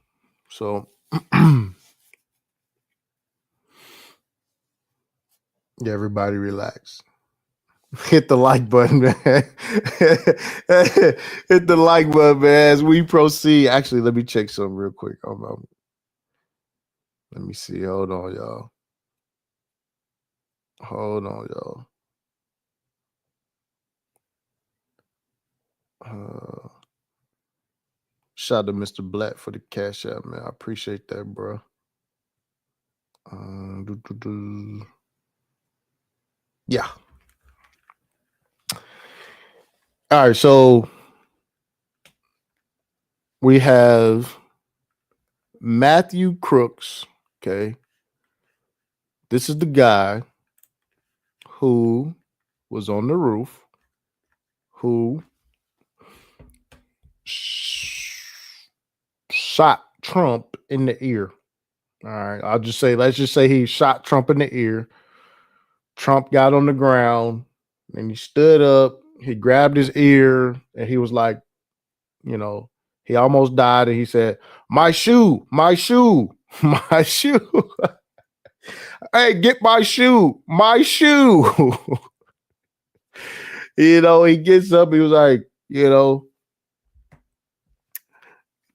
So yeah, everybody relax. Hit the like button, man. Hit the like button, man, as we proceed. Actually, let me check something real quick. Let me see. Hold on, y'all. Shout out to Mr. Black for the cash out, man. I appreciate that, bro. Yeah. All right, so we have Matthew Crooks. Okay. This is the guy who was on the roof, who shot Trump in the ear. All right. Let's just say he shot Trump in the ear. Trump got on the ground and he stood up. He grabbed his ear and he was like, you know, he almost died. And he said, my shoe, my shoe, my shoe. Hey, get my shoe, my shoe. You know, he gets up. He was like, you know,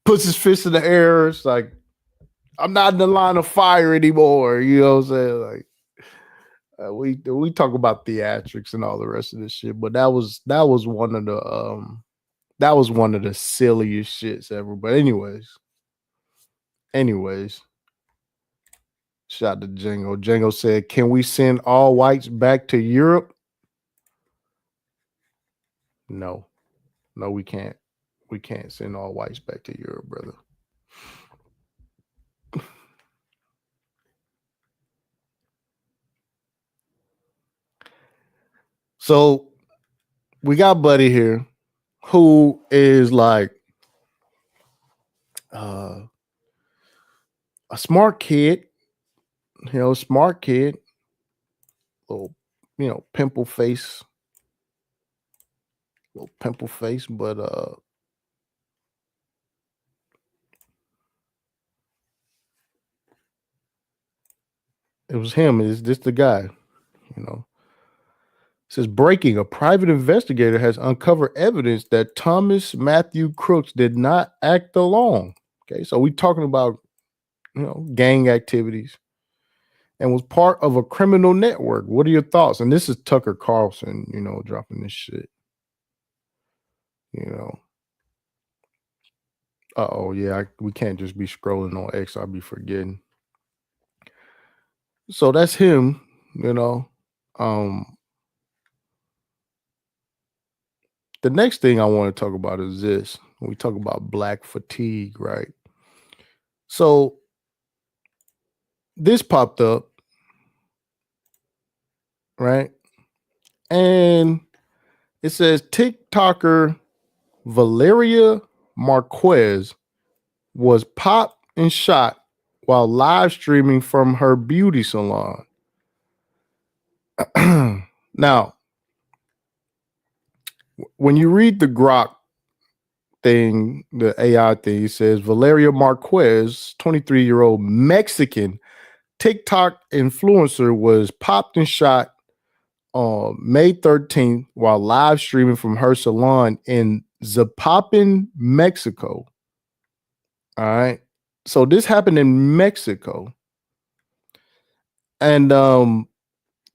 puts his fist in the air. It's like, I'm not in the line of fire anymore. You know what I'm saying? Like, we talk about theatrics and all the rest of this shit, but that was one of the silliest shits ever. But anyways, shout out to Django. Django said, "Can we send all whites back to Europe?" No, we can't. We can't send all whites back to Europe, brother. So we got Buddy here, who is like a smart kid, little, pimple face, but it was him. Is this the guy? It says, breaking, a private investigator has uncovered evidence that Thomas Matthew Crooks did not act alone. Okay, so we're talking about, gang activities and was part of a criminal network. What are your thoughts? And this is Tucker Carlson, dropping this shit. We can't just be scrolling on X. I'll be forgetting. So that's him, The next thing I want to talk about is this. When we talk about black fatigue, right? So this popped up, right? And it says TikToker Valeria Marquez was popped and shot while live streaming from her beauty salon. Now, when you read the Grok thing, the AI thing, it says Valeria Marquez, 23-year-old Mexican TikTok influencer, was popped and shot on May 13th while live streaming from her salon in Zapopan, Mexico. All right. So this happened in Mexico. And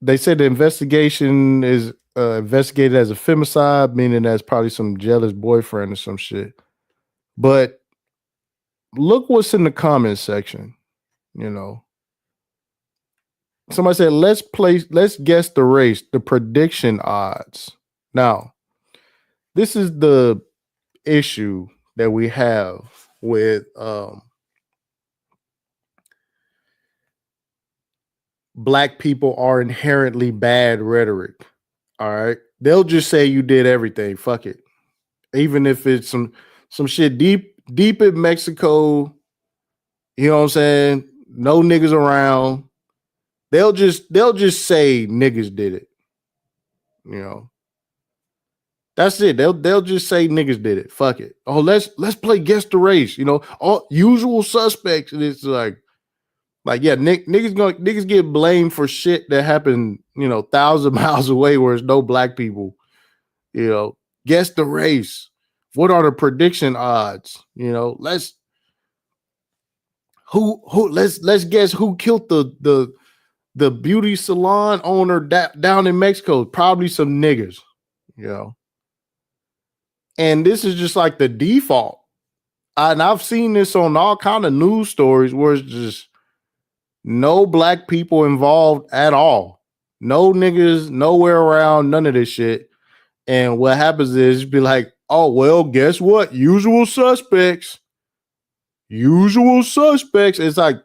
they said the investigation is investigated as a femicide, meaning that's probably some jealous boyfriend or some shit. But look what's in the comment section. Somebody said, let's guess the race, the prediction odds. Now, this is the issue that we have with black people are inherently bad rhetoric. All right. They'll just say you did everything. Fuck it. Even if it's some shit deep in Mexico, you know what I'm saying? No niggas around. They'll just say niggas did it. That's it. They'll just say niggas did it. Fuck it. Oh, let's play guess the race. All usual suspects. And it's like yeah, niggas get blamed for shit that happened, 1,000 miles away where there's no black people. Guess the race. What are the prediction odds? Let's guess who killed the beauty salon owner down in Mexico. Probably some niggas. And this is just like the default. And I've seen this on all kind of news stories where it's just no black people involved at all. No niggas, nowhere around, none of this shit. And what happens is be like, oh, well, guess what? Usual suspects. Usual suspects. It's like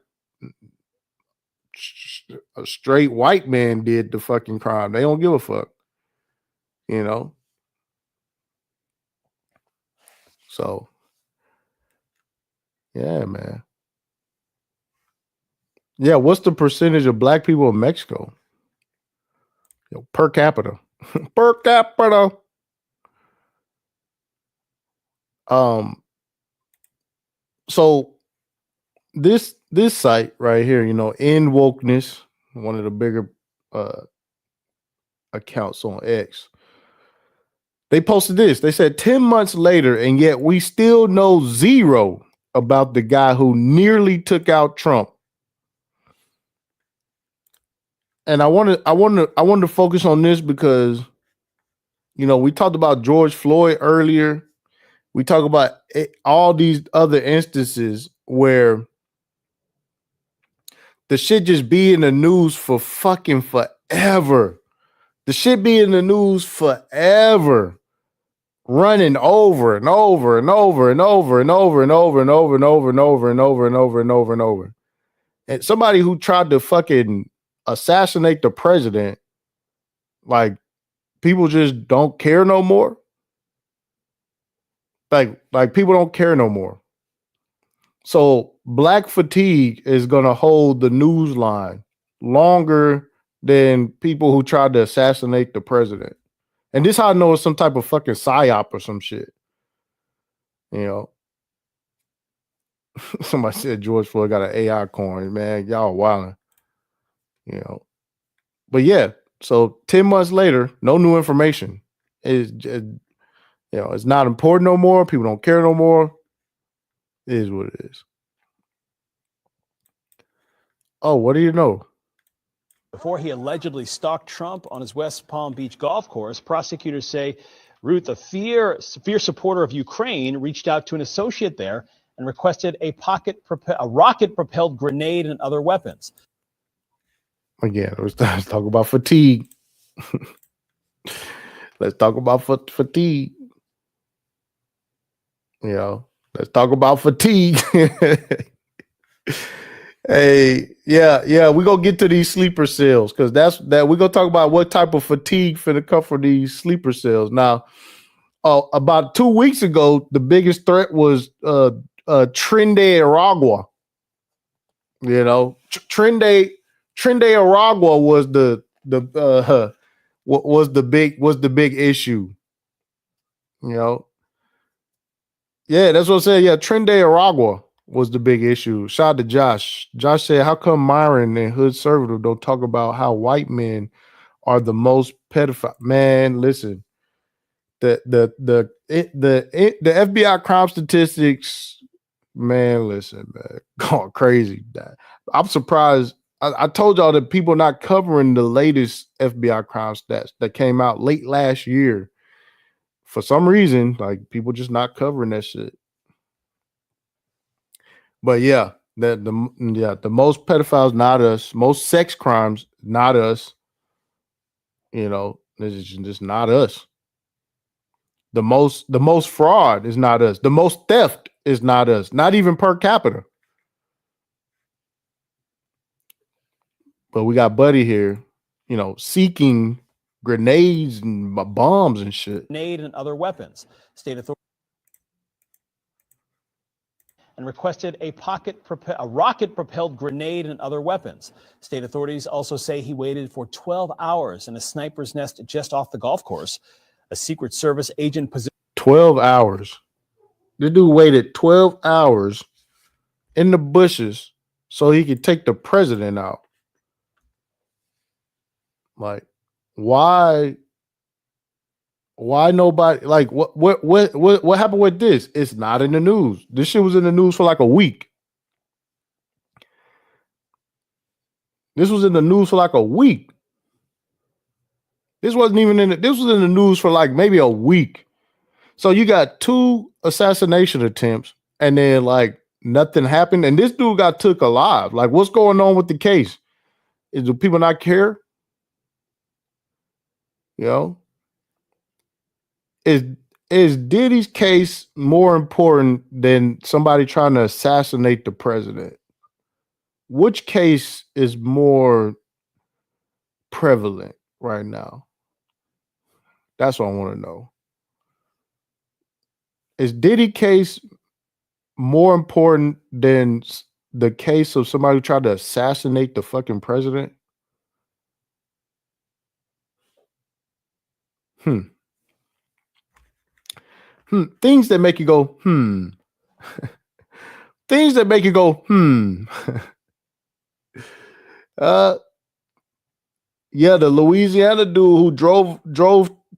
a straight white man did the fucking crime. They don't give a fuck. You know? So, yeah, man. Yeah, what's the percentage of black people in Mexico? Yo, per capita. Per capita. So this site right here, you know, End Wokeness, one of the bigger accounts on X. They posted this. They said 10 months later, and yet we still know zero about the guy who nearly took out Trump. And I wanted to focus on this because, you know, we talked about George Floyd earlier. We talk about all these other instances where the shit just be in the news for fucking forever. The shit be in the news forever. Running over and over and over and over and over and over and over and over and over and over and over and over and over. And somebody who tried to fucking assassinate the president, like, people just don't care no more. Like people don't care no more. So black fatigue is gonna hold the news line longer than people who tried to assassinate the president. And this how I know it's some type of fucking psyop or some shit. You know. Somebody said George Floyd got an AI coin, man. Y'all wilding. You know. But yeah, so 10 months later, no new information. It's it's not important no more. People don't care no more. It is what it is. Oh, what do you know? Before he allegedly stalked Trump on his West Palm Beach golf course, prosecutors say Ruth, a fierce supporter of Ukraine, reached out to an associate there and requested a rocket-propelled grenade and other weapons. Again, let's talk about fatigue. Let's talk about fatigue. You know, let's talk about fatigue. Hey, yeah, we're gonna get to these sleeper cells because we're gonna talk about what type of fatigue finna come from these sleeper cells. Now, about 2 weeks ago, the biggest threat was Trinde Aragua. You know, Trinde Aragua was the big issue. You know, yeah, that's what I said. Yeah, Trinde Aragua was the big issue. Shout out to Josh. Josh said, "How come Myron and Hood Conservative don't talk about how white men are the most pedophile?" Man, listen, the FBI crime statistics, man, listen, man, going crazy. I'm surprised. I told y'all that people not covering the latest FBI crime stats that came out late last year. For some reason, like, people just not covering that shit. But yeah, the most pedophiles, not us. Most sex crimes, not us. You know, this is just not us. The most fraud is not us. The most theft is not us. Not even per capita. But we got Buddy here, you know, seeking grenades and bombs and shit. Grenade and other weapons. State authorities and requested a rocket-propelled grenade and other weapons. State authorities also say he waited for 12 hours in a sniper's nest just off the golf course. A Secret Service agent 12 hours. The dude waited 12 hours in the bushes so he could take the president out. Like, why nobody, like, what happened with this? It's not in the news. This shit was in the news for like a week. This was in the news for like a week. This wasn't even this was in the news for like maybe a week. So you got 2 assassination attempts, and then like nothing happened, and this dude got took alive. Like, what's going on with the case? Do people not care? You know, is Diddy's case more important than somebody trying to assassinate the president? Which case is more prevalent right now? That's what I want to know. Is Diddy case more important than the case of somebody who tried to assassinate the fucking president? Things that make you go, Things that make you go, Yeah, the Louisiana dude who drove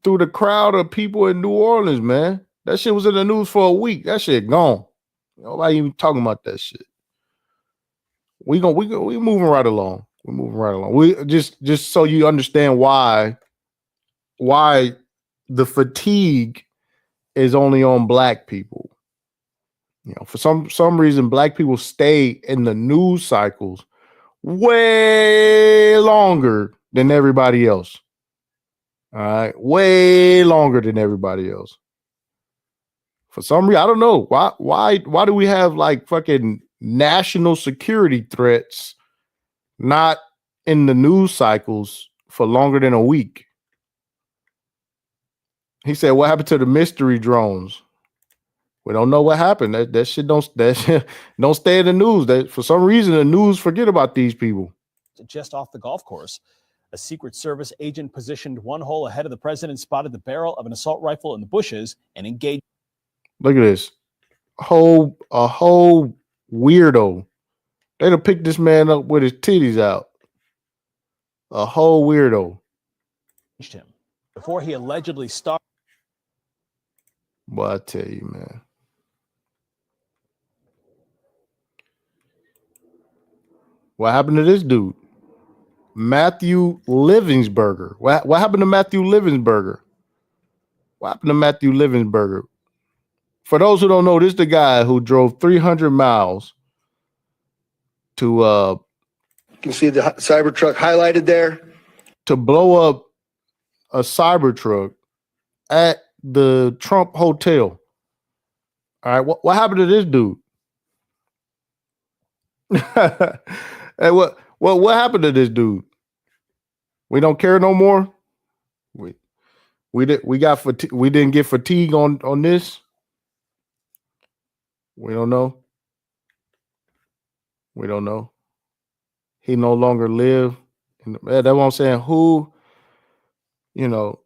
through the crowd of people in New Orleans, man. That shit was in the news for a week. That shit gone. Nobody even talking about that shit. We moving right along. We're moving right along. We just so you understand why the fatigue is only on black people. You know, for some reason, black people stay in the news cycles way longer than everybody else. All right, way longer than everybody else. For some reason, I don't know why do we have like fucking national security threats not in the news cycles for longer than a week? He said, "What happened to the mystery drones?" We don't know what happened. That shit don't stay in the news. That for some reason the news forget about these people. Just off the golf course, a Secret Service agent positioned 1 hole ahead of the president spotted the barrel of an assault rifle in the bushes and engaged. Look at this. A whole weirdo. They'd have picked this man up with his titties out. A whole weirdo. Him before he allegedly stalked. Boy, I tell you, man. What happened to this dude? Matthew Livensberger. What happened to Matthew Livensberger? What happened to Matthew Livensberger? For those who don't know, this is the guy who drove 300 miles to you can see the Cybertruck highlighted there. To blow up a Cybertruck at the Trump Hotel. All right, what happened to this dude? Hey, what happened to this dude? We don't care no more. We didn't get fatigue on this. We don't know. We don't know. He no longer live. That's what I'm saying. Who, you know,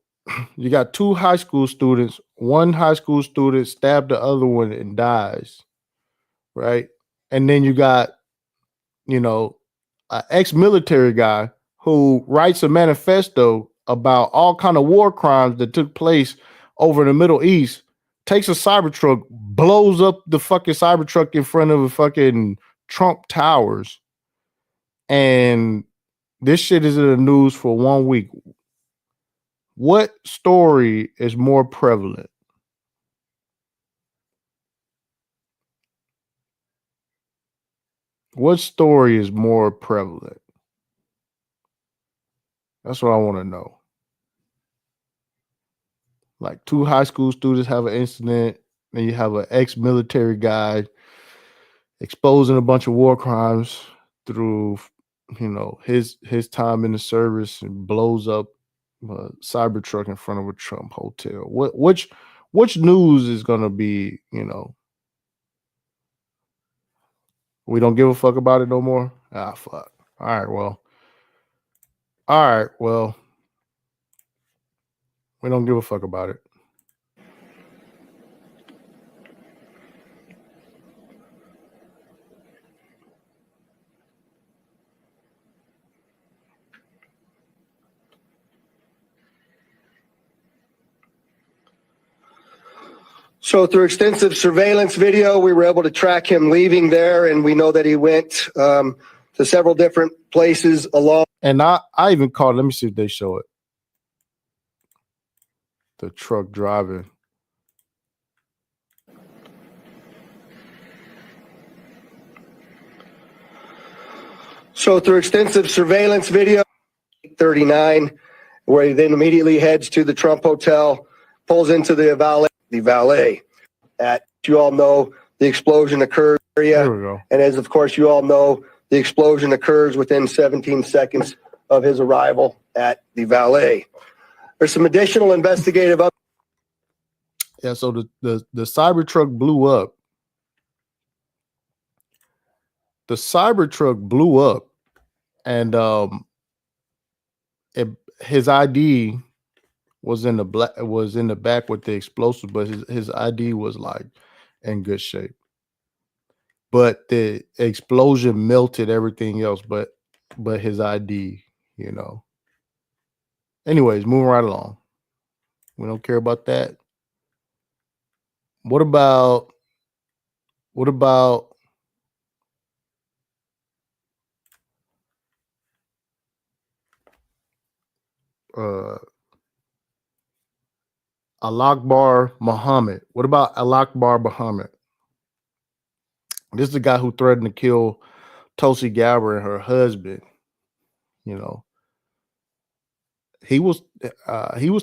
you got 2 high school students. One high school student stabbed the other one and dies, right? And then you got, you know, an ex-military guy who writes a manifesto about all kind of war crimes that took place over in the Middle East, takes a Cybertruck, blows up the fucking Cybertruck in front of the fucking Trump Towers, and this shit is in the news for 1 week. What story is more prevalent? What story is more prevalent? That's what I want to know. Like 2 high school students have an incident, and you have an ex-military guy exposing a bunch of war crimes through, you know, his time in the service, and blows up a Cybertruck in front of a Trump hotel. Which news is gonna be, you know? We don't give a fuck about it no more. Ah, fuck. All right, well, we don't give a fuck about it. So through extensive surveillance video, we were able to track him leaving there, and we know that he went to several different places along. And I even caught, let me see if they show it. The truck driving. So through extensive surveillance video, 39, where he then immediately heads to the Trump Hotel, pulls into the valet. You all know the explosion occurred area. There we go. And as of course you all know, the explosion occurs within 17 seconds of his arrival at the valet. There's some additional investigative Yeah, so the Cybertruck blew up. The Cybertruck blew up, and his ID was in the back with the explosive, but his ID was like in good shape. But the explosion melted everything else, but his ID, you know. Anyways, moving right along. We don't care about that. What about Al-Akbar Muhammad? What about Al-Akbar Muhammad? This is the guy who threatened to kill Tulsi Gabbard and her husband. You know, he was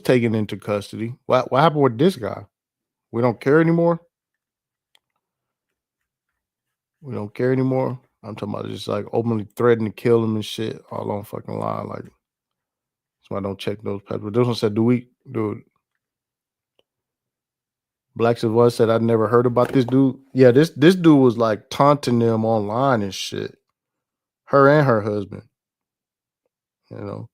taken into custody. What happened with this guy? We don't care anymore. We don't care anymore. I'm talking about just like openly threatening to kill him and shit all on fucking line. Like, so I don't check those papers. This one said, dude, Blacks of Us said, I never heard about this dude. Yeah, this dude was like taunting them online and shit. Her and her husband. You know.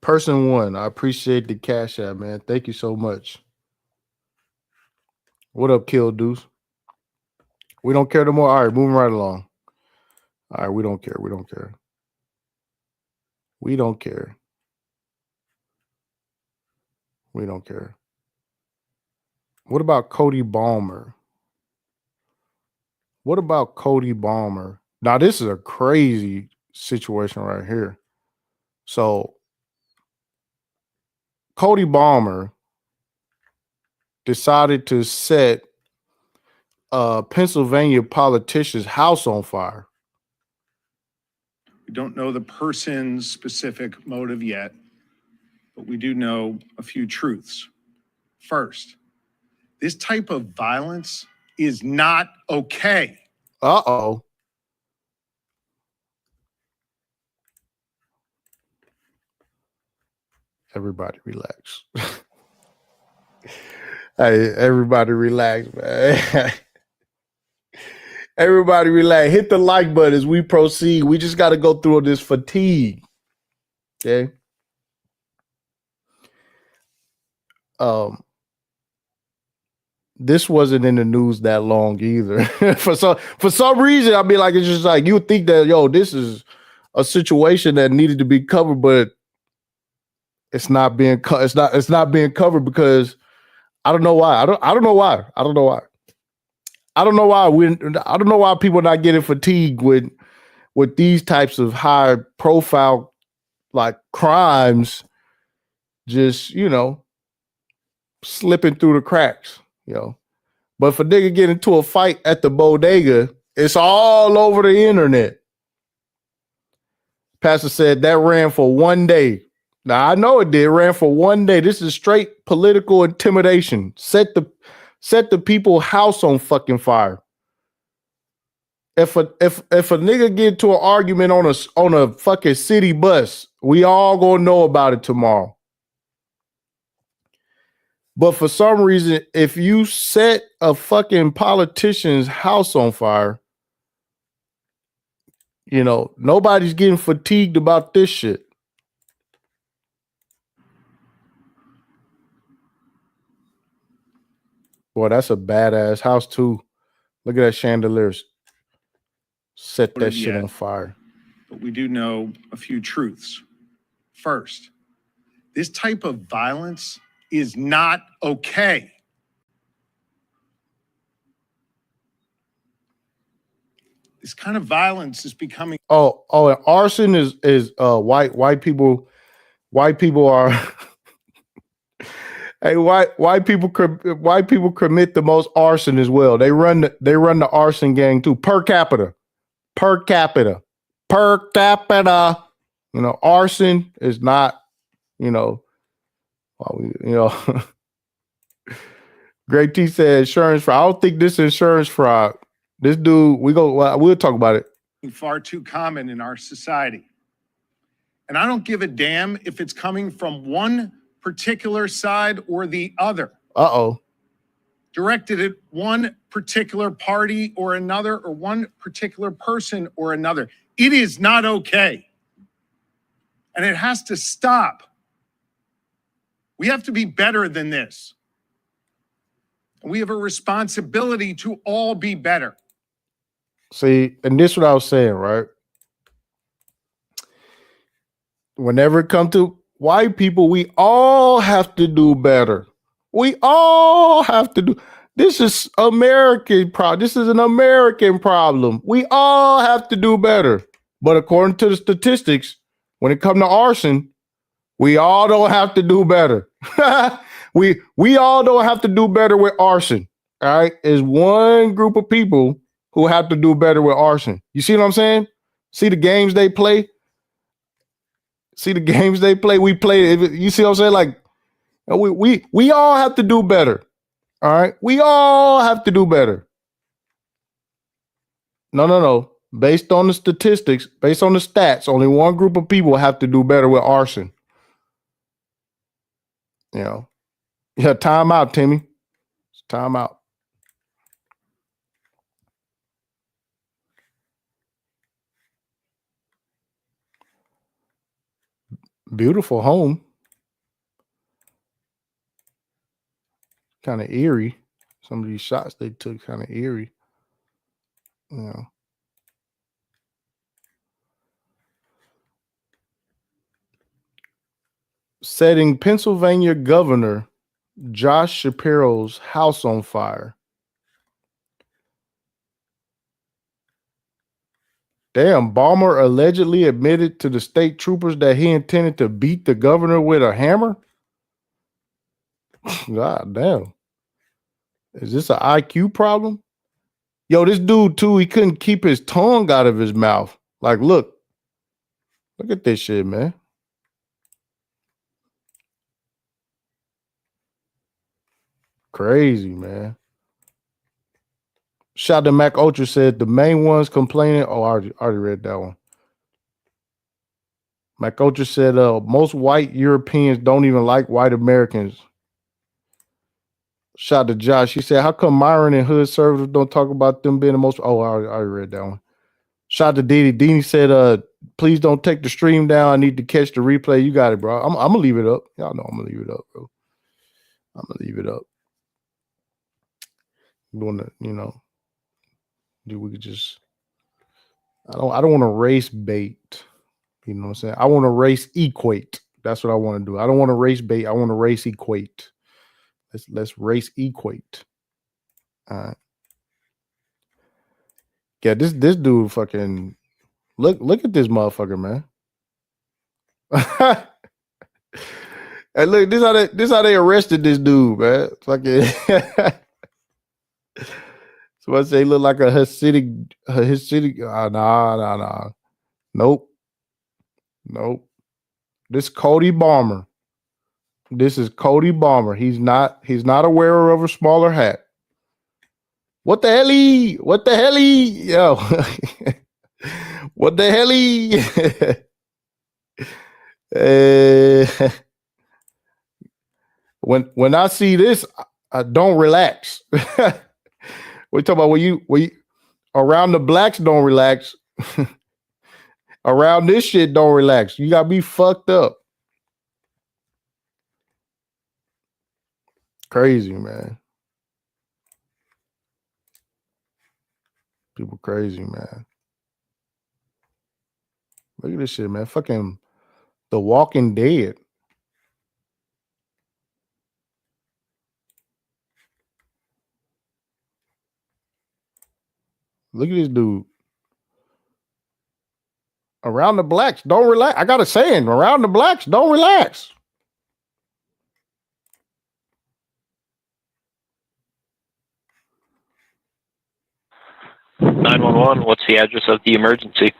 Person one, I appreciate the cash app, man. Thank you so much. What up, Kill Deuce? We don't care no more. All right, moving right along. All right, we don't care. We don't care. We don't care. We don't care. What about Cody Balmer? What about Cody Balmer? Now, this is a crazy situation right here. So, Cody Balmer decided to set a Pennsylvania politician's house on fire. We don't know the person's specific motive yet, but we do know a few truths. First, this type of violence is not okay. Uh-oh. Everybody relax. Hey, everybody relax, man. Everybody relax. Hit the like button as we proceed. We just got to go through this fatigue. Okay. This wasn't in the news that long either. for some reason, I mean, like, it's just like you would think that, yo, this is a situation that needed to be covered, but it's not being it's not being covered because I don't know why. I don't know why. I don't know why. I don't know why I don't know why people are not getting fatigued with these types of high profile like crimes just, you know, slipping through the cracks, you know. But if a nigga get into a fight at the bodega, it's all over the internet. Pastor said that ran for 1 day. Now I know it did. Ran for 1 day. This is straight political intimidation. Set the people's house on fucking fire. If a nigga get into an argument on a fucking city bus, we all gonna know about it tomorrow. But for some reason, if you set a fucking politician's house on fire, you know, nobody's getting fatigued about this shit. Boy, that's a badass house too. Look at that chandeliers. Set that shit on fire. But we do know a few truths. First, this type of violence is not okay. This kind of violence is becoming and arson is white people are Hey, white people commit the most arson as well. They run the arson gang too. Per capita. You know, arson is not, you know, Great T said insurance fraud. I don't think this is insurance fraud. This dude, we'll talk about it. Far too common in our society. And I don't give a damn if it's coming from one particular side or the other. Uh-oh. Directed at one particular party or another, or one particular person or another. It is not okay. And it has to stop. We have to be better than this. We have a responsibility to all be better. See, and this is what I was saying, right? Whenever it comes to white people, we all have to do better. We all have to do. This is American problem. This is an American problem. We all have to do better. But according to the statistics, when it comes to arson, we all don't have to do better. we all don't have to do better with arson. All right, is one group of people who have to do better with arson. You see what I'm saying? See the games they play. See the games they play. We play. You see what I'm saying? Like we all have to do better. All right, we all have to do better. No. Based on the statistics, based on the stats, only one group of people have to do better with arson. You know, yeah. Time out, Timmy. It's time out. Beautiful home. Kind of eerie. Some of these shots they took kind of eerie. You know. Setting Pennsylvania Governor Josh Shapiro's house on fire. Damn, Balmer allegedly admitted to the state troopers that he intended to beat the governor with a hammer? God damn. Is this an IQ problem? Yo, this dude too, he couldn't keep his tongue out of his mouth. Like, look at this shit, man. Crazy, man. Shout to Mac Ultra said the main ones complaining. Oh, I already read that one. Mac Ultra said most white Europeans don't even like white Americans. Shout to Josh. He said, how come Myron and Hood servers don't talk about them being the most? Oh, I already read that one. Shout to Didi. Dini said, please don't take the stream down. I need to catch the replay. You got it, bro. I'm going to leave it up. Y'all know I'm going to leave it up, bro. I'm going to leave it up. Doing the, you know, we could just, I don't want to race bait. You know what I'm saying? I want to race equate. That's what I want to do. I don't want to race bait. I want to race equate. Let's race equate. All right. Yeah, this dude fucking look at this motherfucker, man. And look, this how they arrested this dude, man. Fucking so I say he look like a Hasidic. Nah. Nope. This Cody Balmer. This is Cody Balmer. He's not a wearer of a smaller hat. What the hell? Yo. What the hell? When I see this, I don't relax. We talk about when you around the blacks don't relax. Around this shit don't relax. You gotta be fucked up. Crazy, man. People crazy, man. Look at this shit, man. Fucking The Walking Dead. Look at this dude. Around the blacks, don't relax. I got a saying, around the blacks, don't relax. 911, what's the address of the emergency?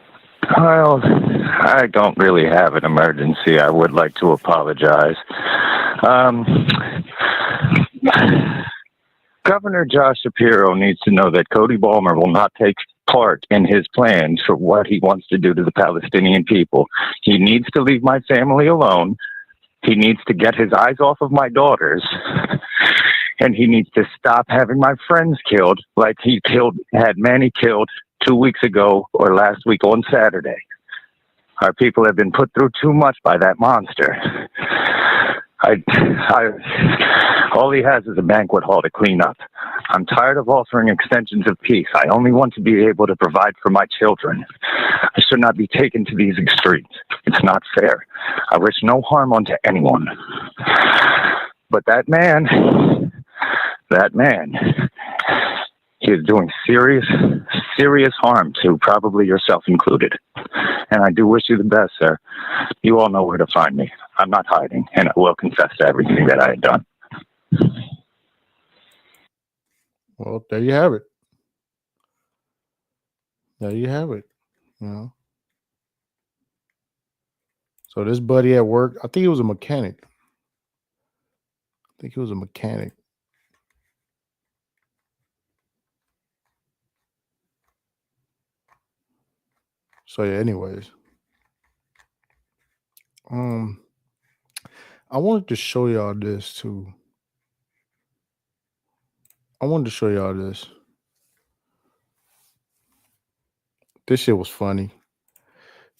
Well, I don't really have an emergency. I would like to apologize. Governor Josh Shapiro needs to know that Cody Balmer will not take part in his plans for what he wants to do to the Palestinian people. He needs to leave my family alone. He needs to get his eyes off of my daughters. And he needs to stop having my friends killed like he had Manny killed 2 weeks ago or last week on Saturday. Our people have been put through too much by that monster. All he has is a banquet hall to clean up. I'm tired of offering extensions of peace. I only want to be able to provide for my children. I should not be taken to these extremes. It's not fair. I wish no harm onto anyone. But that man, he is doing serious harm to probably yourself included. And I do wish you the best, sir. You all know where to find me. I'm not hiding, and I will confess to everything that I had done. Well, there you have it. There you have it. You know. So this buddy at work, I think he was a mechanic. So yeah, anyways. I wanted to show y'all this too. This shit was funny.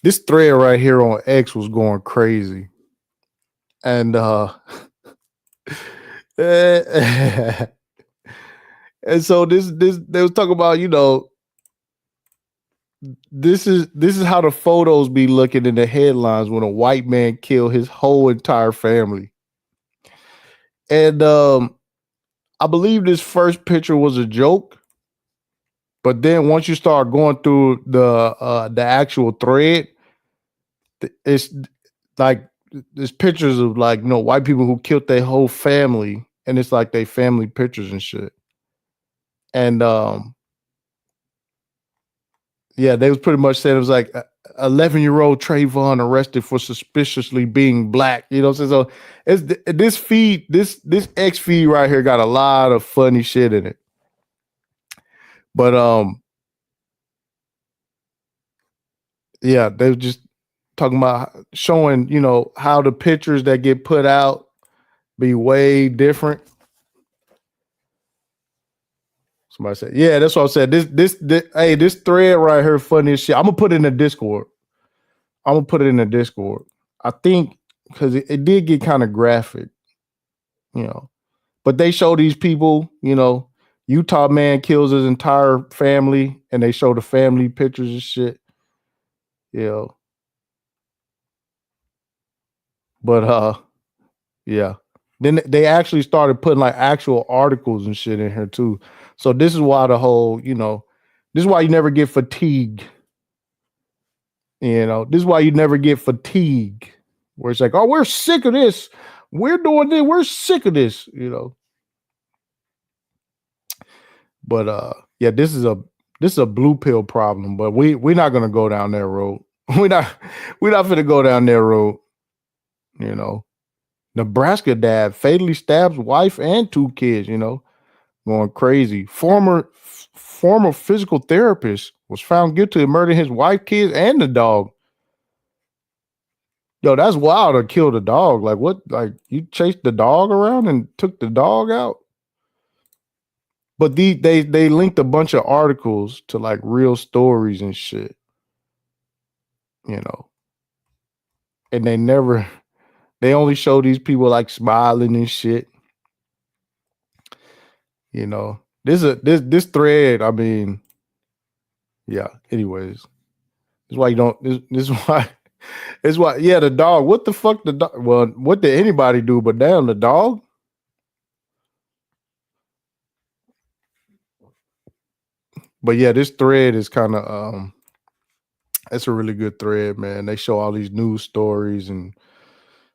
This thread right here on X was going crazy. And and so this they was talking about, you know, this is how the photos be looking in the headlines when a white man killed his whole entire family. And I believe this first picture was a joke, but then once you start going through the actual thread, it's like there's pictures of, like, you know, white people who killed their whole family, and it's like they family pictures and shit. And yeah, they was pretty much saying it was like 11-year-old Trayvon arrested for suspiciously being black. You know what I'm saying? So it's this feed, this X feed right here got a lot of funny shit in it. But yeah, they were just talking about showing, you know, how the pictures that get put out be way different. Somebody said, yeah, that's what I said. This thread right here, funny as shit. I'm gonna put it in the Discord. I think because it did get kind of graphic, you know. But they show these people, you know, Utah man kills his entire family, and they show the family pictures and shit. You know. But yeah. Then they actually started putting like actual articles and shit in here too. So this is why the whole, you know, this is why you never get fatigue. You know, this is why you never get fatigue. Where it's like, oh, we're sick of this. We're doing this. We're sick of this, you know. But yeah, this is a blue pill problem, but we're not gonna go down that road. We're not gonna go down that road, you know. Nebraska dad fatally stabs wife and 2 kids, you know, going crazy. Former physical therapist was found guilty of murdering his wife, kids, and the dog. Yo, that's wild to kill the dog. Like, what? Like, you chased the dog around and took the dog out? But they linked a bunch of articles to like real stories and shit, you know. And they only show these people like smiling and shit. You know, this thread, I mean, yeah, anyways. This is why you don't, this is why, yeah, the dog, what the fuck, the dog, well, what did anybody do but damn the dog? But yeah, this thread is kind of, it's a really good thread, man. They show all these news stories and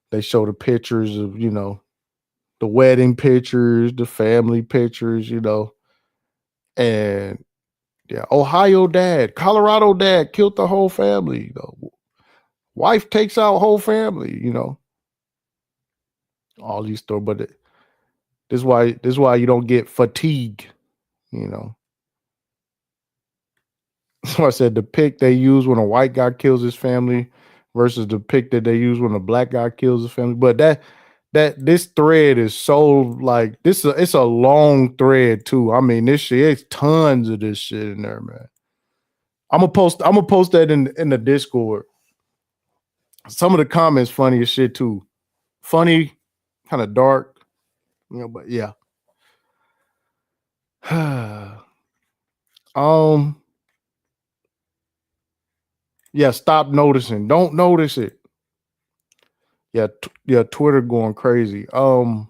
they show the pictures of, you know, the wedding pictures, the family pictures, you know, and Yeah, Ohio dad, Colorado dad killed the whole family. Wife takes out whole family. All these stories, but this is why you don't get fatigue. So I said the pic they use when a white guy kills his family versus the pic that they use when a black guy kills his family. But this thread is so like this. It's a long thread too. I mean, this shit. It's tons of this shit in there, man. I'm gonna post that in the Discord. Some of the comments funny as shit too. Funny, kind of dark, but yeah. Yeah, stop noticing. Don't notice it. Yeah, Twitter going crazy. Was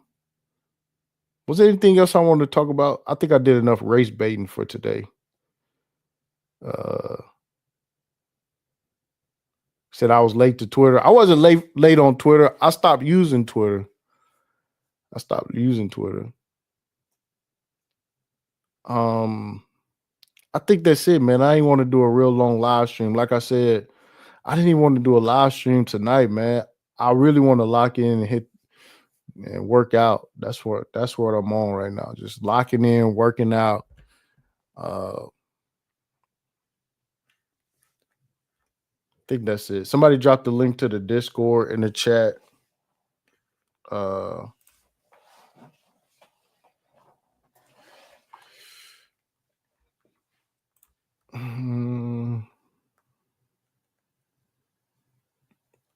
there anything else I wanted to talk about? I think I did enough race baiting for today. Said I was late to Twitter. I wasn't late on Twitter. I stopped using Twitter. I think that's it, man. I ain't want to do a real long live stream. Like I said, I didn't even want to do a live stream tonight, man. I really want to lock in and hit and work out. That's what I'm on right now. Just locking in, working out. I think that's it. Somebody dropped the link to the Discord in the chat.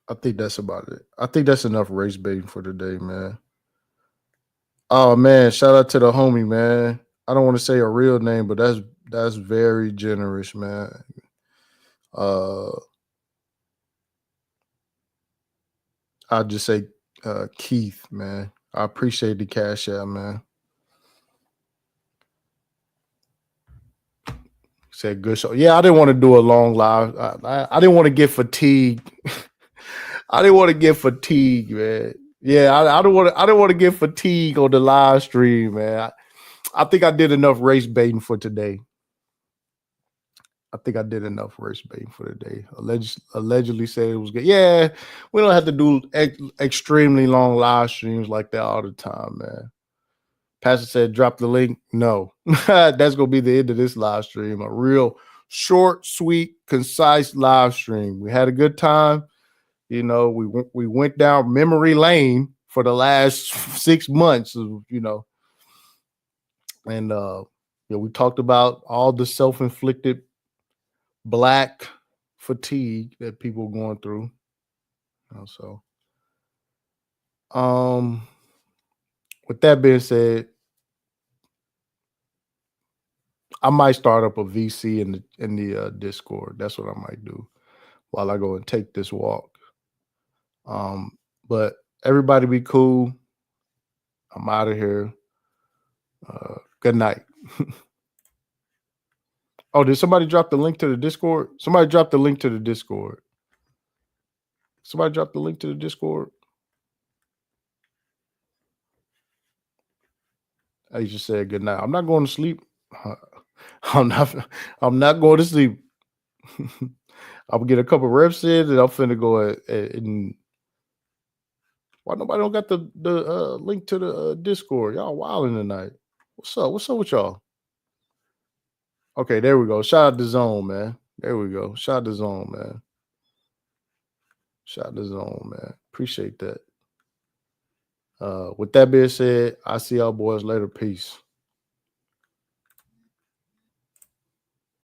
I think that's about it. I think that's enough race baiting for today, man. Oh man, shout out to the homie, man. I don't want to say a real name, but that's very generous, man. I'll just say Keith, man. I appreciate the cash out, man. Said good show. Yeah, I didn't want to do a long live. I didn't want to get fatigued. I didn't want to get fatigued, man. Yeah, I don't want to get fatigued on the live stream, man. I think I did enough race baiting for today. Allegedly said it was good. Yeah, we don't have to do extremely long live streams like that all the time, man. Pastor said, drop the link. No, that's going to be the end of this live stream. A real short, sweet, concise live stream. We had a good time. We went down memory lane for the last 6 months, and we talked about all the self-inflicted Black fatigue that people are going through. With that being said, I might start up a VC in the Discord. That's what I might do while I go and take this walk. But everybody be cool. I'm out of here. Good night. Oh, did somebody drop the link to the Discord? Somebody dropped the link to the Discord. I just said good night. I'm not going to sleep. I'm not going to sleep. I'll get a couple reps in, and I'm finna go and why nobody don't got the link to the Discord? Y'all wilding tonight. What's up? What's up with y'all? Okay, there we go. Shout out to Zone, man. There we go. Shout out to Zone, man. Appreciate that. With that being said, I'll see y'all boys later. Peace.